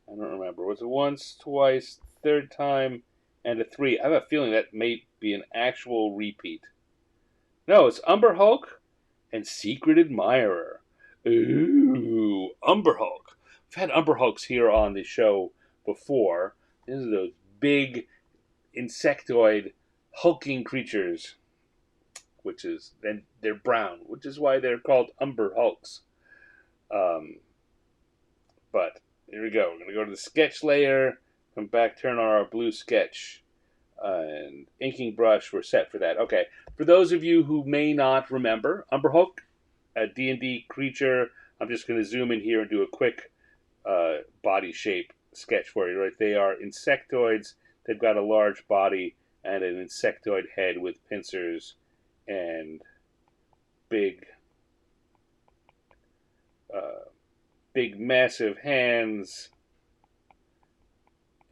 I don't remember. Was it once, twice, third time, and a 3? I have a feeling that may be an actual repeat. No, it's Umber Hulk and Secret Admirer. Ooh, Umber Hulk. We've had Umber Hulks here on the show before. These are those big insectoid hulking creatures, which is, then they're brown, which is why they're called Umber Hulks. But here we go. We're going to go to the sketch layer, come back, turn on our blue sketch, and inking brush. We're set for that. Okay, for those of you who may not remember, Umber Hulk, a D&D creature. I'm just going to zoom in here and do a quick body shape sketch for you. Right, they are insectoids. They've got a large body and an insectoid head with pincers and big, massive hands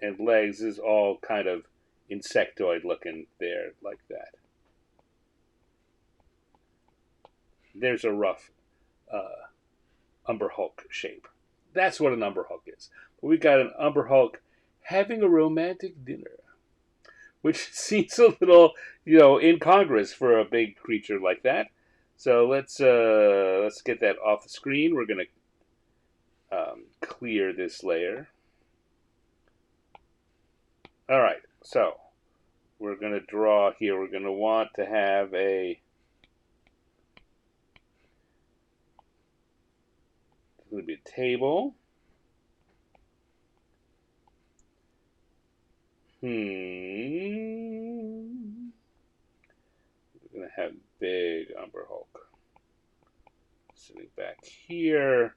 and legs. Is all kind of insectoid looking there, like that. There's a rough Umber Hulk shape. That's what an Umber Hulk is. But we got an Umber Hulk having a romantic dinner, which seems a little, incongruous for a big creature like that. So let's get that off the screen. We're going to clear this layer. All right, so we're going to draw here. We're going to want to have it's going to be a table. We're going to have big Umber Hulk sitting back here.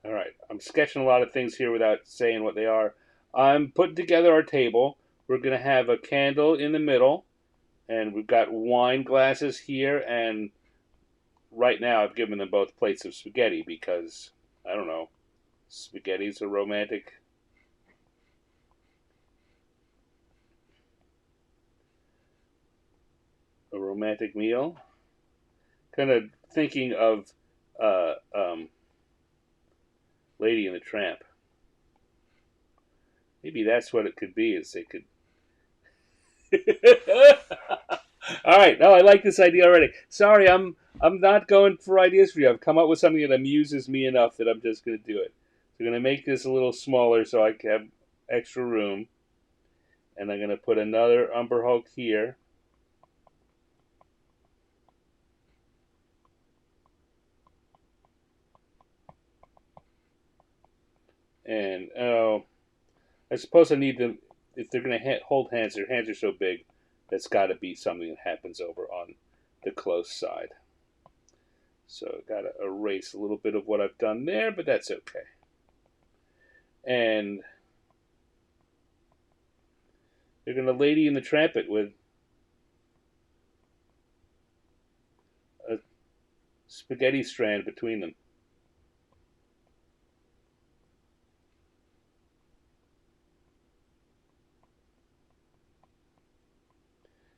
All right, I'm sketching a lot of things here without saying what they are. I'm putting together our table. We're going to have a candle in the middle, and we've got wine glasses here, and right now I've given them both plates of spaghetti because, I don't know, spaghetti's a romantic meal. Kind of thinking of Lady and the Tramp. Maybe that's what it could be. Is they could. All right. No, I like this idea already. Sorry, I'm not going for ideas for you. I've come up with something that amuses me enough that I'm just going to do it. It's I'm going to make this a little smaller so I can have extra room. And I'm going to put another Umber Hulk here. And, oh, I suppose I need them, if they're going to hold hands, their hands are so big, that's got to be something that happens over on the close side. So I've got to erase a little bit of what I've done there, but that's okay. And they're going to Lady in the Trampet with a spaghetti strand between them.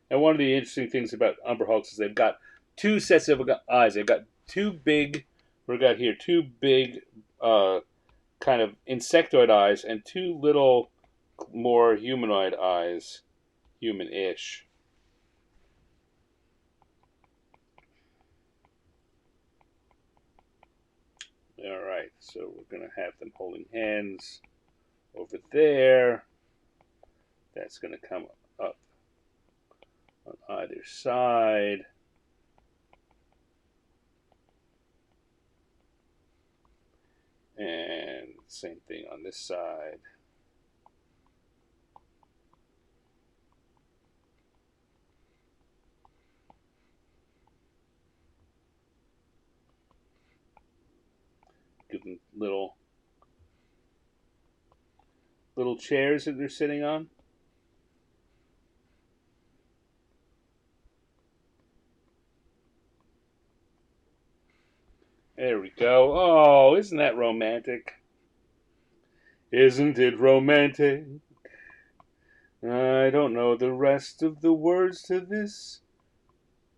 And one of the interesting things about Umber Hulks is they've got two sets of eyes. They've got two big, we've got here two big kind of insectoid eyes and two little more humanoid eyes, human-ish. All right, so we're going to have them holding hands over there. That's going to come up on either side. And same thing on this side. Give them little chairs that they're sitting on. There we go. Oh, isn't that romantic? Isn't it romantic? I don't know the rest of the words to this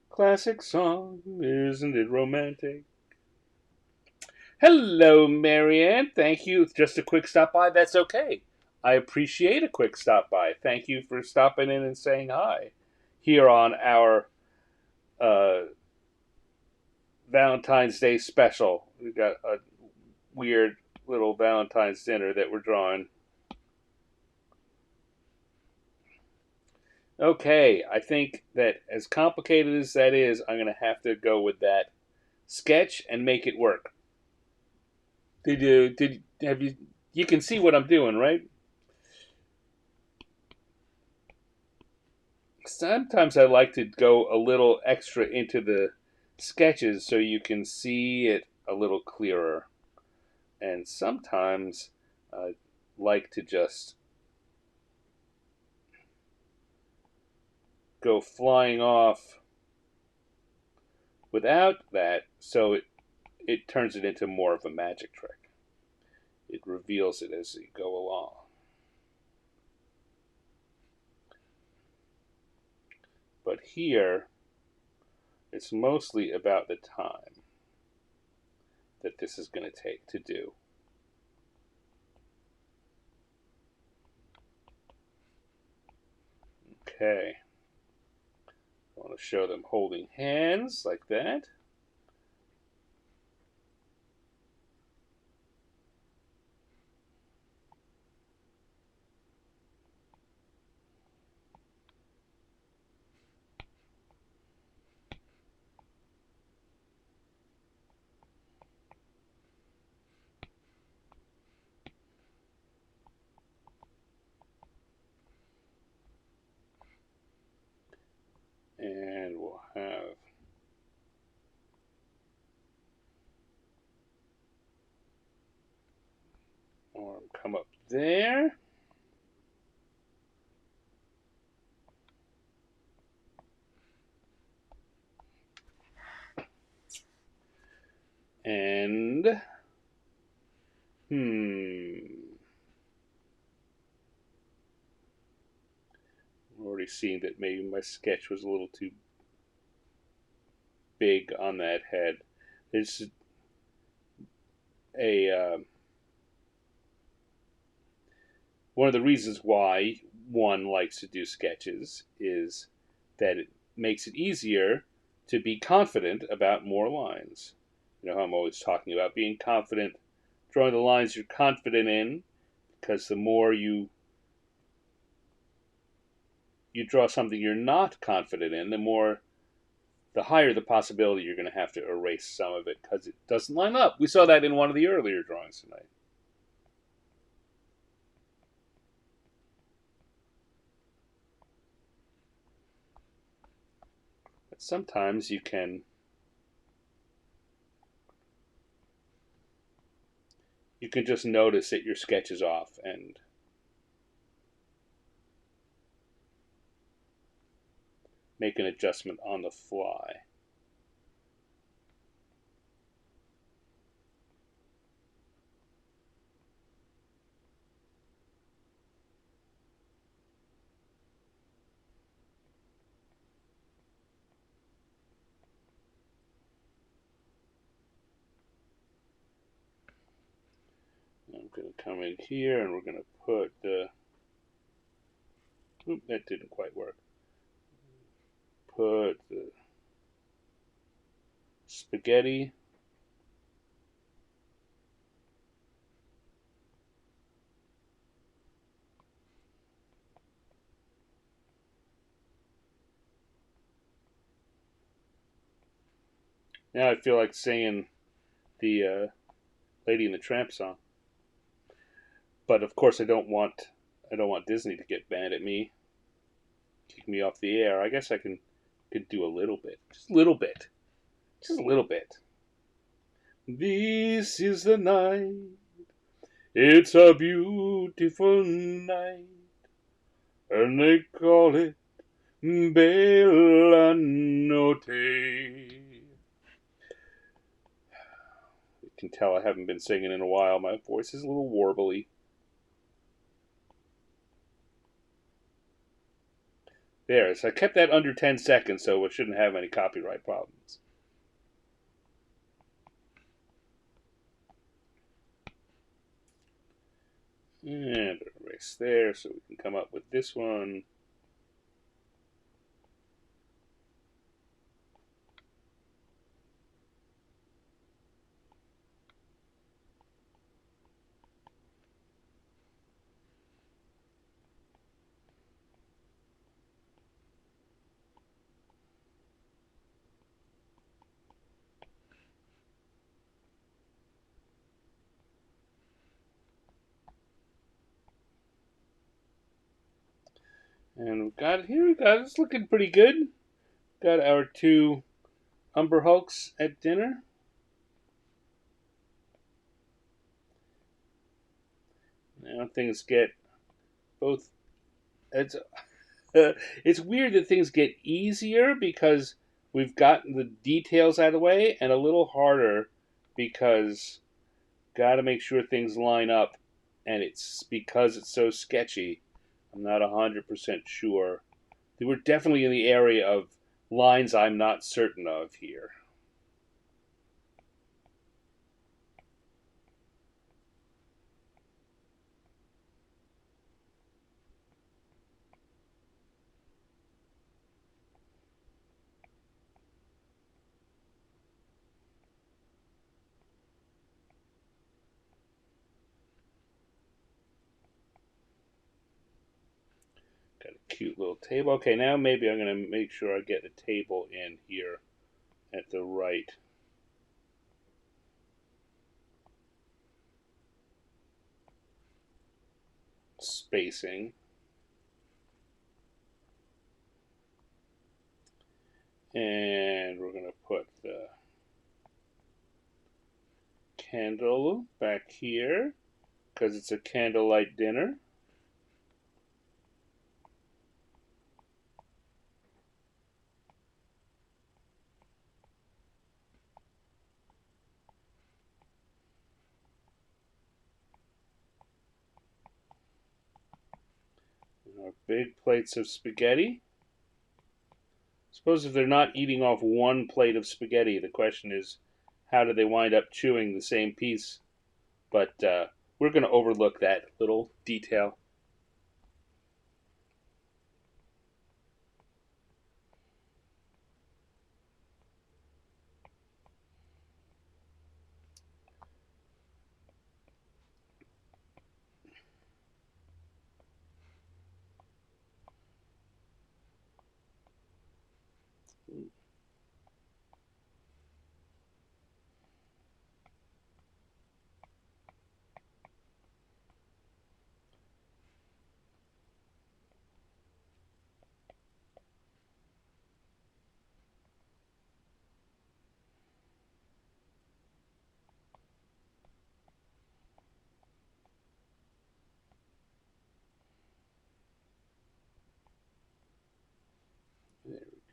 classic song. Isn't it romantic? Hello, Marianne. Thank you. Just a quick stop by. That's okay. I appreciate a quick stop by. Thank you for stopping in and saying hi here on our Valentine's Day special. We've got a weird little Valentine's dinner that we're drawing. Okay, I think that as complicated as that is, I'm going to have to go with that sketch and make it work. Have you can see what I'm doing, right? Sometimes I like to go a little extra into the sketches so you can see it a little clearer. And sometimes I like to just go flying off without that, so it turns it into more of a magic trick. It reveals it as you go along. But here, it's mostly about the time that this is going to take to do. Okay. I want to show them holding hands like that. And we'll have arm come up there. And I'm already seeing that maybe my sketch was a little too big on that head. There's a one of the reasons why one likes to do sketches is that it makes it easier to be confident about more lines. You know how I'm always talking about being confident drawing the lines you're confident in, because the more you draw something you're not confident in, the higher the possibility you're going to have to erase some of it because it doesn't line up. We saw that in one of the earlier drawings tonight. But sometimes you can just notice that your sketch is off and make an adjustment on the fly. I'm going to come in here and we're going to put the... Oop, that didn't quite work. Put the spaghetti. Now I feel like singing the Lady and the Tramp song. But of course I don't want Disney to get mad at me, kick me off the air. I guess I could do a little bit. Just a little bit. Just a little bit. This is the night. It's a beautiful night. And they call it Bella Notte. You can tell I haven't been singing in a while. My voice is a little warbly. There, so I kept that under 10 seconds, so we shouldn't have any copyright problems. And erase there, so we can come up with this one. And we've got it here. It's looking pretty good. Got our two Umber Hulks at dinner. Now things get both. It's it's weird that things get easier because we've gotten the details out of the way, and a little harder because got to make sure things line up, and it's because it's so sketchy. I'm not 100% sure. We're definitely in the area of lines I'm not certain of here. Got a cute little table. Okay, now maybe I'm going to make sure I get a table in here at the right spacing. And we're going to put the candle back here because it's a candlelight dinner. Our big plates of spaghetti. Suppose if they're not eating off one plate of spaghetti, the question is, how do they wind up chewing the same piece? But we're going to overlook that little detail.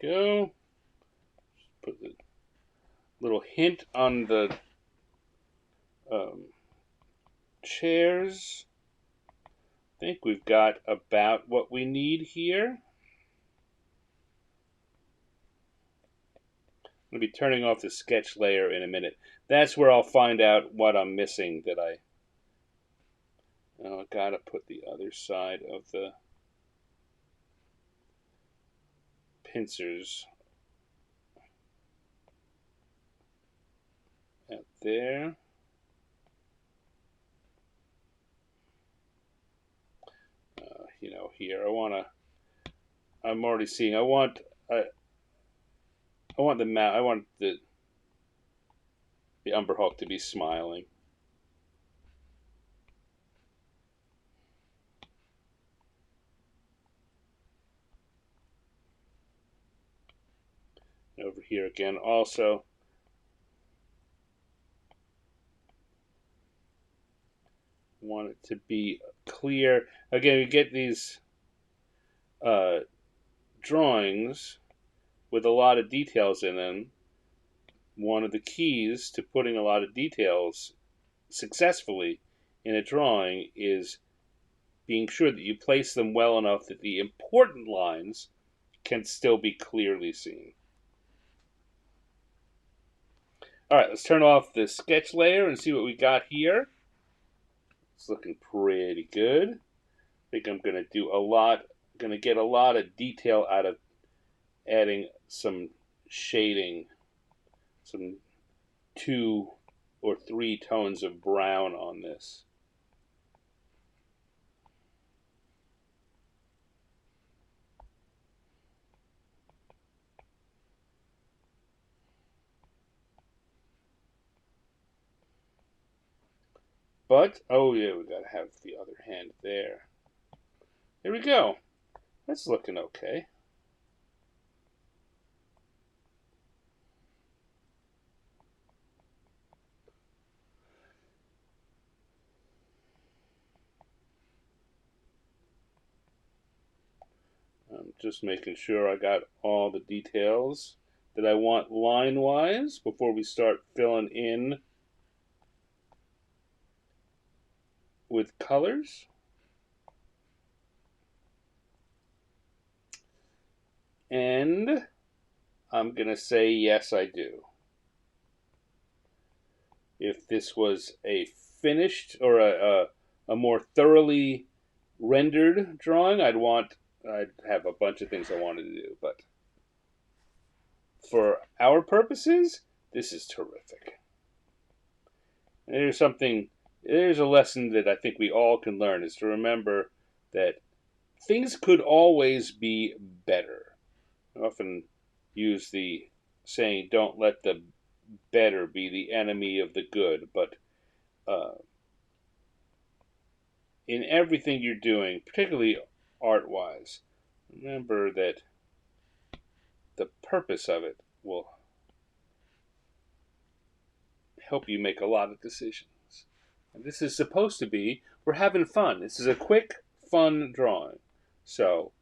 go. Put the little hint on the um, chairs. I think we've got about what we need here. I'm going to be turning off the sketch layer in a minute. That's where I'll find out what I'm missing that I gotta put the other side of the pincers out there. Here I'm already seeing. I want the mouth. I want the Umberhawk to be smiling. Over here again, also. Want it to be clear. Again, you get these drawings with a lot of details in them. One of the keys to putting a lot of details successfully in a drawing is being sure that you place them well enough that the important lines can still be clearly seen. All right, let's turn off the sketch layer and see what we got here. It's looking pretty good. I think I'm going to get a lot of detail out of adding some shading, some 2 or 3 tones of brown on this. But, oh yeah, we gotta have the other hand there. There we go. That's looking okay. I'm just making sure I got all the details that I want line-wise before we start filling in with colors. And I'm going to say yes, I do. If this was a finished or a more thoroughly rendered drawing, I'd have a bunch of things I wanted to do. But for our purposes, this is terrific. And there's a lesson that I think we all can learn, is to remember that things could always be better. I often use the saying, don't let the better be the enemy of the good, but in everything you're doing, particularly art-wise, remember that the purpose of it will help you make a lot of decisions. And this is supposed to be, we're having fun. This is a quick, fun drawing. So,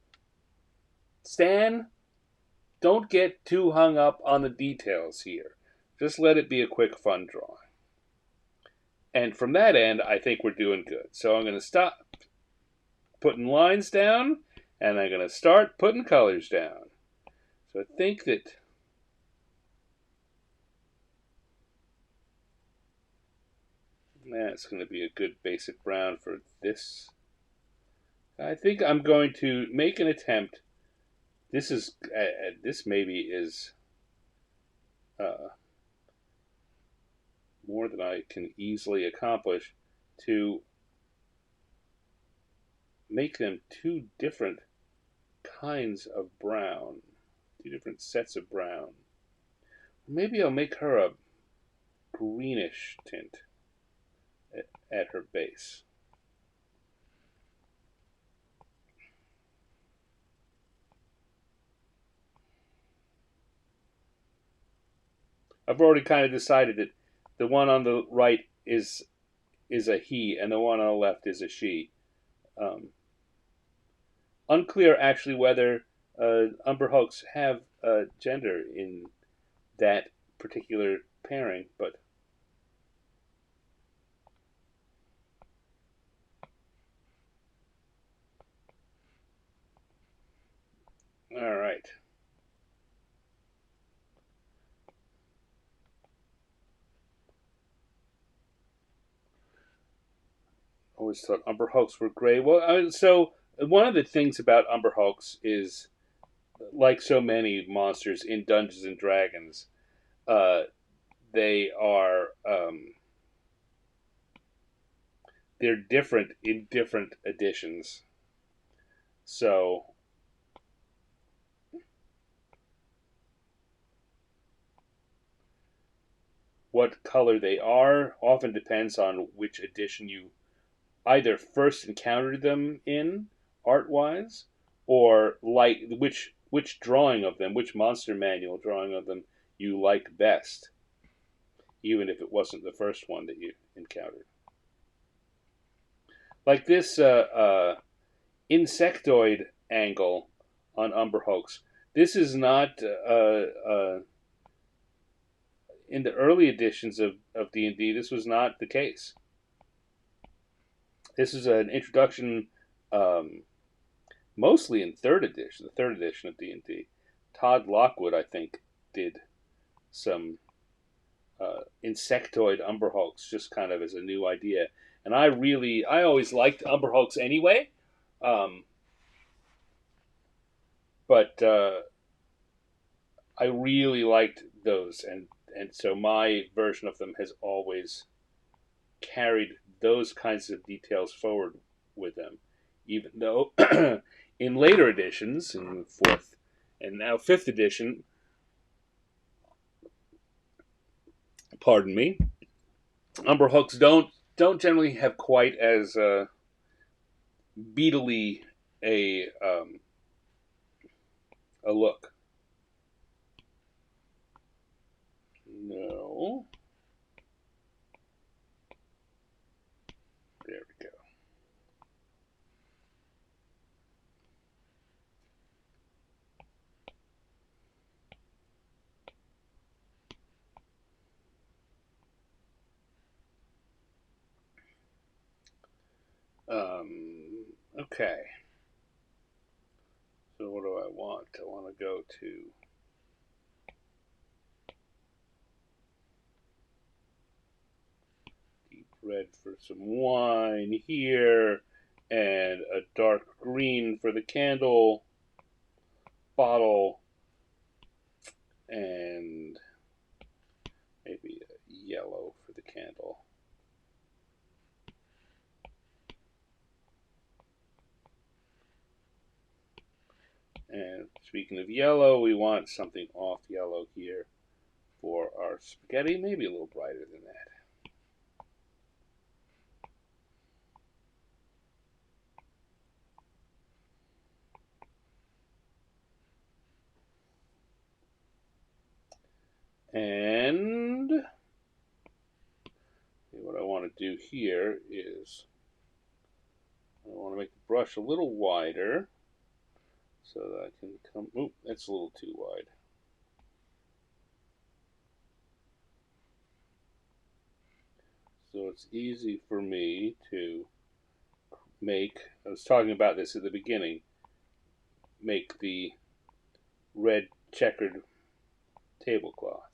Stan, don't get too hung up on the details here. Just let it be a quick, fun drawing. And from that end, I think we're doing good. So I'm going to stop putting lines down, and I'm going to start putting colors down. So I think that that's going to be a good basic brown for this. I think I'm going to make an attempt. This maybe is more than I can easily accomplish, to make them 2 different kinds of brown, 2 different sets of brown. Maybe I'll make her a greenish tint at her base. I've already kind of decided that the one on the right is a he, and the one on the left is a she. Unclear actually whether Umberhawks have gender in that particular pairing, but all right. Always thought Umber Hulks were great. Well, so one of the things about Umber Hulks is, like so many monsters in Dungeons and Dragons, uh, they are they're different in different editions. So what color they are often depends on which edition you either first encountered them in art wise, or like which drawing of them, which monster manual drawing of them you like best, even if it wasn't the first one that you encountered. Like this insectoid angle on Umber Hoax. This is not in the early editions of D&D. This was not the case. This is an introduction, um, mostly in third edition, the third edition of D&D. Todd Lockwood, I think, did some insectoid Umber Hulks just kind of as a new idea. And I always liked Umber Hulks anyway. Um, but I really liked those, and so my version of them has always carried those kinds of details forward with them, even though in later editions, in fourth and now fifth edition, pardon me, Umber Hooks don't generally have quite as beetly a look. No, there we go. Okay. So what do I want? I want to go to deep red for some wine here, and a dark green for the candle bottle, and maybe a yellow for the candle. And speaking of yellow, we want something off yellow here for our spaghetti, maybe a little brighter than that. And what I want to do here is I want to make the brush a little wider so that I can come. Oop, that's a little too wide. So it's easy for me to make. I was talking about this at the beginning. Make the red checkered tablecloth.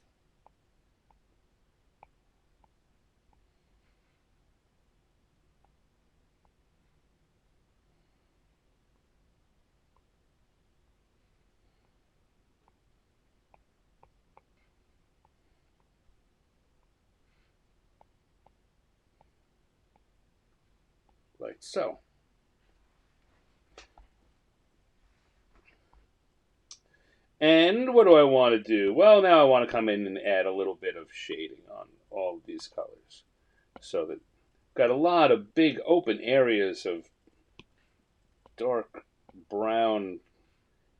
Like so. And what do I want to do? Well, now I want to come in and add a little bit of shading on all of these colors. So that I've got a lot of big open areas of dark brown.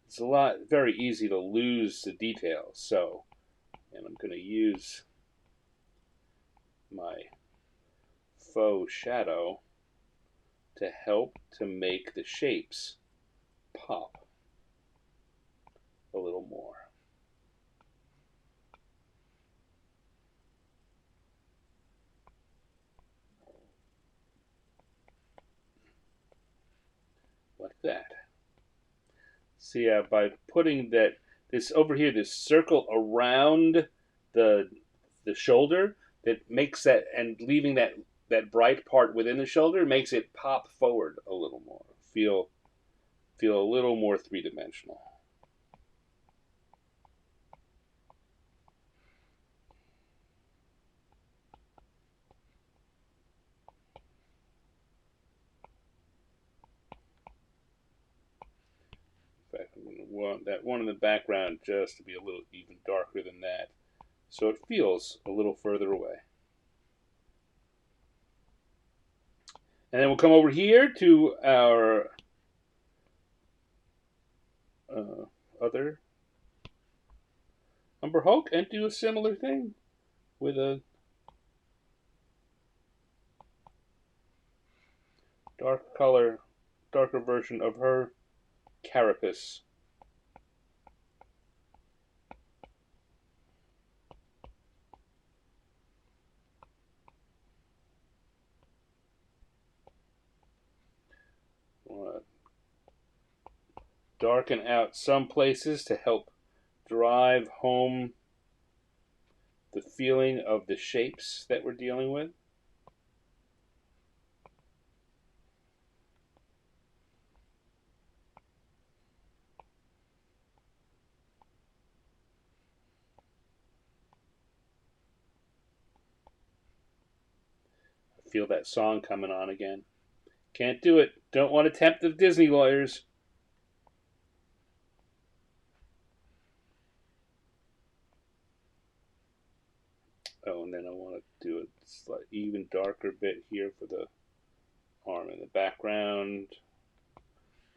It's a lot very easy to lose the details. So, and I'm going to use my faux shadow to help to make the shapes pop a little more. that. See, by putting this over here, this circle around the the shoulder that makes that and leaving that bright part within the shoulder makes it pop forward a little more. Feel a little more three-dimensional. In fact, I'm going to want that one in the background just to be a little even darker than that, so it feels a little further away. And then we'll come over here to our other Umber Hulk and do a similar thing with a darker version of her carapace. Darken out some places to help drive home the feeling of the shapes that we're dealing with. I feel that song coming on again. Can't do it. Don't want to tempt the Disney lawyers. Oh, and then I want to do a even darker bit here for the arm in the background,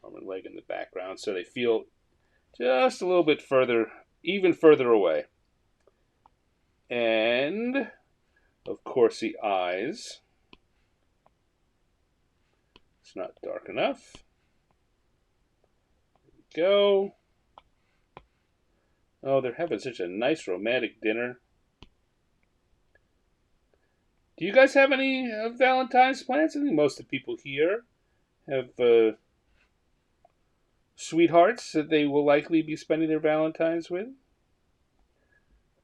arm and leg in the background, so they feel just a little bit further, even further away. And, of course, the eyes. It's not dark enough. There we go. Oh, they're having such a nice romantic dinner. Do you guys have any Valentine's plans? I think most of the people here have sweethearts that they will likely be spending their Valentines with.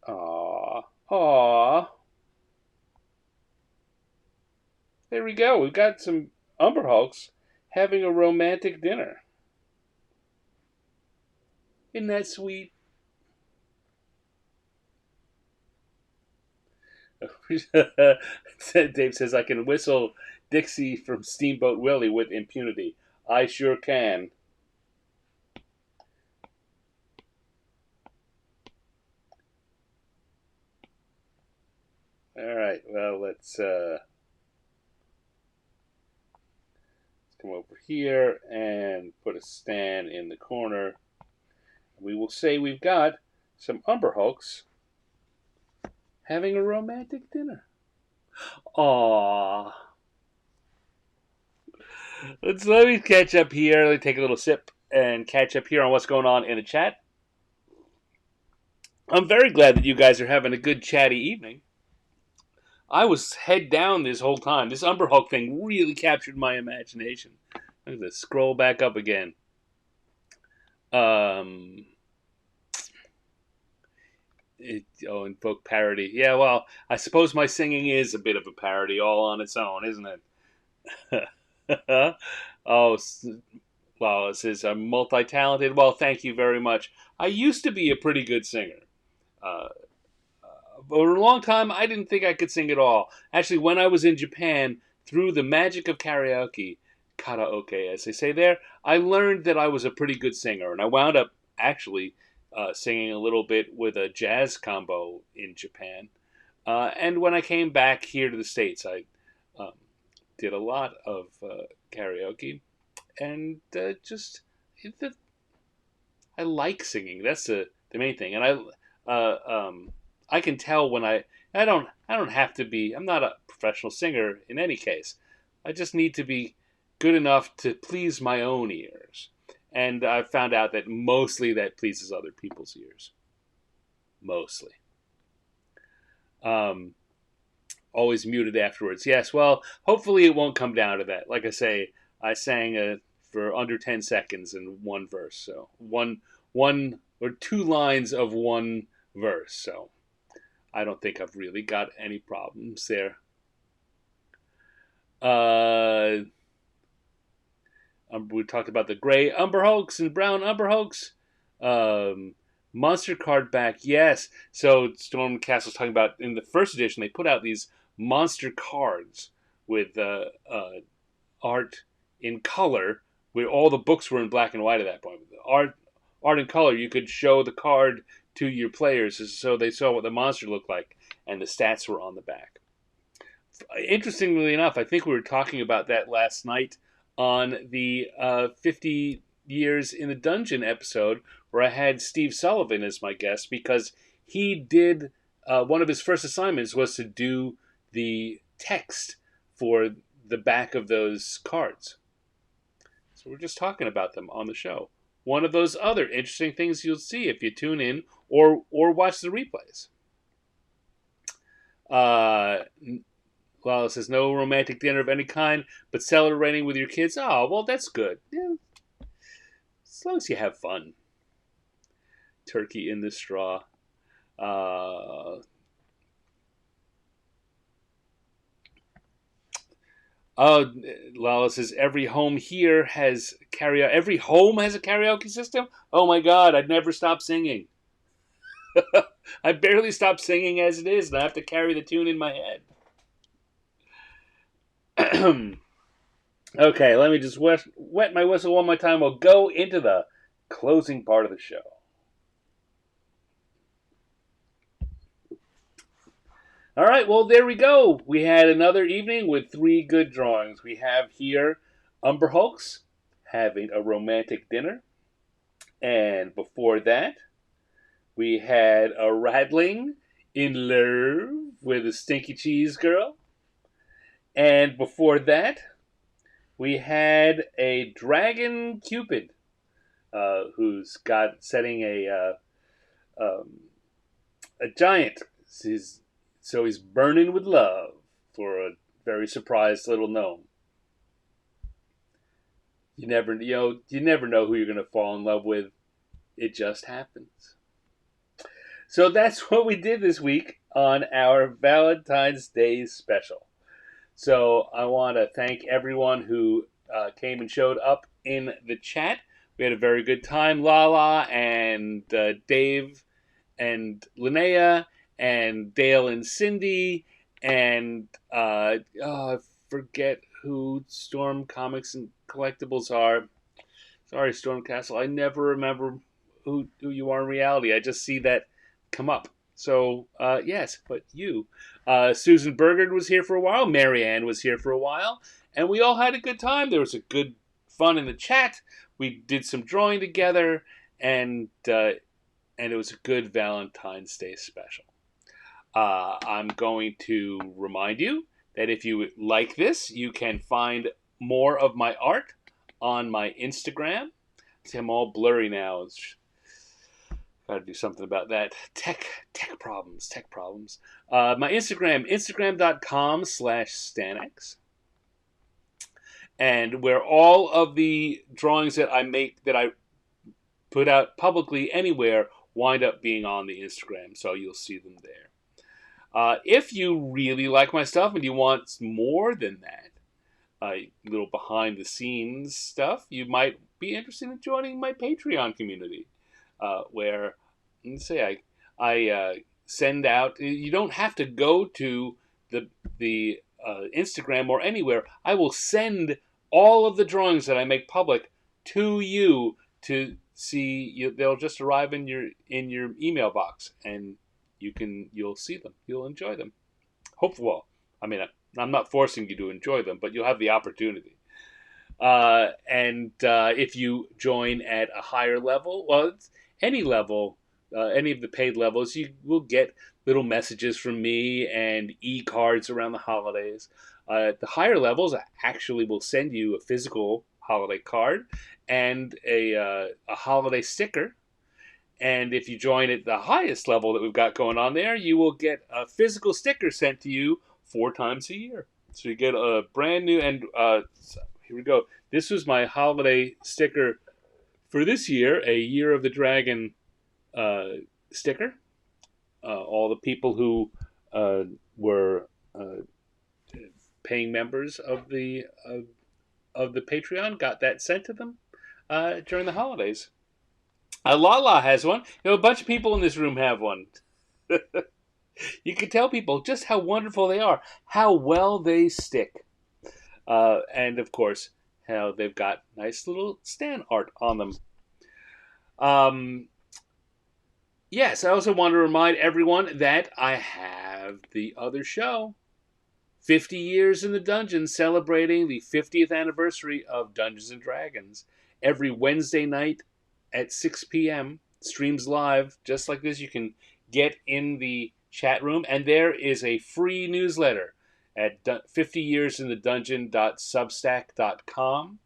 Aww. Aww. There we go. We've got some Umber Hulks having a romantic dinner. Isn't that sweet? Dave says, I can whistle Dixie from Steamboat Willie with impunity. I sure can. All right, well, let's come over here and put a stand in the corner. We will say we've got some Umber Hulks having a romantic dinner. Aww. Let me catch up here. Let me take a little sip and catch up here on what's going on in the chat. I'm very glad that you guys are having a good chatty evening. I was head down this whole time. This Umber Hulk thing really captured my imagination. I'm going to scroll back up again. Invoke parody. Yeah, well, I suppose my singing is a bit of a parody all on its own, isn't it? Oh, well, it says I'm multi-talented. Well, thank you very much. I used to be a pretty good singer. Uh, for a long time, I didn't think I could sing at all. Actually, when I was in Japan, through the magic of karaoke, as they say there, I learned that I was a pretty good singer, and I wound up actually singing a little bit with a jazz combo in Japan. And when I came back here to the States, I um, did a lot of karaoke, and I like singing. That's the main thing, and I can tell when I don't have to be. I'm not a professional singer in any case. I just need to be good enough to please my own ears. And I've found out that mostly that pleases other people's ears. Mostly. Always muted afterwards. Yes, well, hopefully it won't come down to that. Like I say, I sang a for under 10 seconds in one verse. So one or two lines of one verse. So I don't think I've really got any problems there. We talked about the gray Umber Hulks and brown Umber Hulks. Monster card back, yes. So Storm Castle's talking about in the first edition they put out these monster cards with art in color, where all the books were in black and white at that point. Art in color, you could show the card to your players so they saw what the monster looked like, and the stats were on the back. Interestingly enough, I think we were talking about that last night on the 50 Years in the Dungeon episode, where I had Steve Sullivan as my guest, because he did one of his first assignments was to do the text for the back of those cards. So we're just talking about them on the show. One of those other interesting things you'll see if you tune in or watch the replays. Lala says, no romantic dinner of any kind, but celebrating with your kids. Oh, well, that's good. Yeah. As long as you have fun. Turkey in the straw. Lala says, every home here has karaoke. Every home has a karaoke system? Oh my God, I'd never stop singing. I barely stop singing as it is, and I have to carry the tune in my head. Okay, let me just wet my whistle one more time. We'll go into the closing part of the show. All right, well, there we go. We had another evening with 3 good drawings. We have here Umber Hulks having a romantic dinner. And before that, we had a Rattling in love with a Stinky Cheese Girl. And before that, we had a Dragon Cupid who's setting a giant. So he's burning with love for a very surprised little gnome. You never know who you're going to fall in love with. It just happens. So that's what we did this week on our Valentine's Day special. So I want to thank everyone who came and showed up in the chat. We had a very good time. Lala and Dave and Linnea and Dale and Cindy and I forget who Storm Comics and Collectibles are. Sorry, Storm Castle. I never remember who you are in reality. I just see that come up. So, yes, but you. Susan Bergard was here for a while. Marianne was here for a while. And we all had a good time. There was a good fun in the chat. We did some drawing together. And it was a good Valentine's Day special. I'm going to remind you that if you like this, you can find more of my art on my Instagram. See, I'm all blurry now. Got to do something about that. Tech problems. My Instagram, instagram.com/Stanex. And where all of the drawings that I make, that I put out publicly anywhere, wind up being on the Instagram. So you'll see them there. If you really like my stuff and you want more than that, little behind the scenes stuff, you might be interested in joining my Patreon community, where, let's say, I send out. You don't have to go to the Instagram or anywhere. I will send all of the drawings that I make public to you to see. They'll just arrive in your email box, and you'll see them. You'll enjoy them. Hopefully, I mean, I'm not forcing you to enjoy them, but you'll have the opportunity. And if you join at a higher level, well, any level, any of the paid levels, you will get little messages from me and e-cards around the holidays. The higher levels, I actually will send you a physical holiday card and a holiday sticker. And if you join at the highest level that we've got going on there, you will get a physical sticker sent to you 4 times a year. So you get a brand new, and here we go. This was my holiday sticker for this year, a Year of the Dragon sticker. All the people who were paying members of the Patreon got that sent to them during the holidays. Lala has one. You know, a bunch of people in this room have one. You can tell people just how wonderful they are, how well they stick, and of course, how they've got nice little Stan art on them. Yes, I also want to remind everyone that I have the other show, 50 Years in the Dungeon, celebrating the 50th anniversary of Dungeons and Dragons. Every Wednesday night at 6 p.m., streams live, just like this. You can get in the chat room, and there is a free newsletter at 50yearsinthedungeon.substack.com.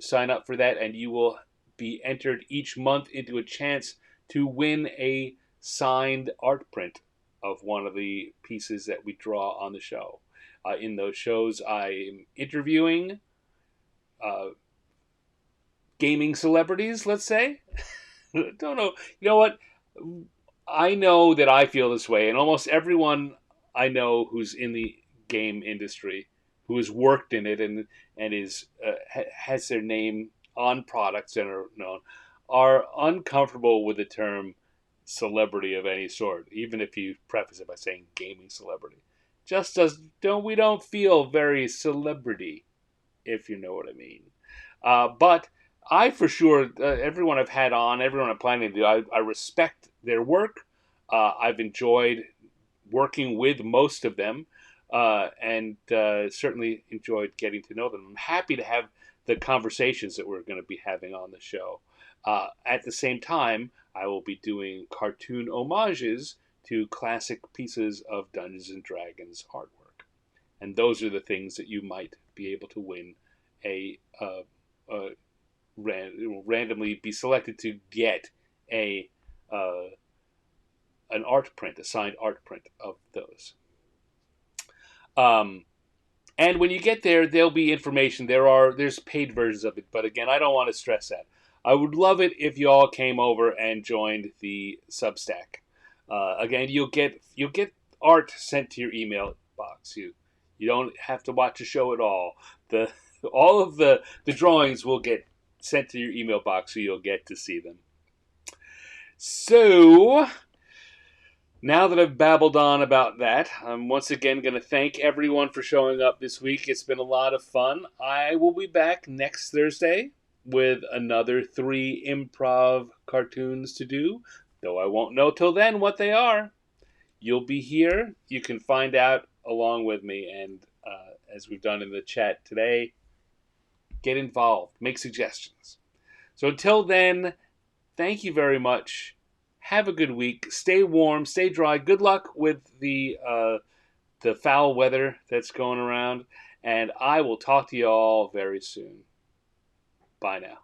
Sign up for that, and you will be entered each month into a chance to win a signed art print of one of the pieces that we draw on the show. In those shows, I am interviewing gaming celebrities, let's say. Don't know. You know what? I know that I feel this way, and almost everyone I know who's in the game industry, who has worked in it and is has their name on products that are known, are uncomfortable with the term celebrity of any sort, even if you preface it by saying gaming celebrity. Just as we don't feel very celebrity, if you know what I mean. But I for sure, everyone I've had on, everyone I'm planning to do, I respect their work. I've enjoyed working with most of them, and certainly enjoyed getting to know them. I'm happy to have the conversations that we're going to be having on the show. At the same time, I will be doing cartoon homages to classic pieces of Dungeons and Dragons artwork, and those are the things that you might be able to win randomly be selected to get an art print, a signed art print of those. And when you get there, there'll be information. There's paid versions of it, but again, I don't want to stress that. I would love it if you all came over and joined the Substack. Again, you'll get art sent to your email box. You don't have to watch a show at all. All of the drawings will get sent to your email box, so you'll get to see them. So, now that I've babbled on about that, I'm once again going to thank everyone for showing up this week. It's been a lot of fun. I will be back next Thursday with another 3 improv cartoons to do, though I won't know till then what they are. You'll be here. You can find out along with me, and as we've done in the chat today, get involved, make suggestions. So until then, thank you very much. Have a good week. Stay warm, stay dry. Good luck with the foul weather that's going around, and I will talk to you all very soon. Bye now.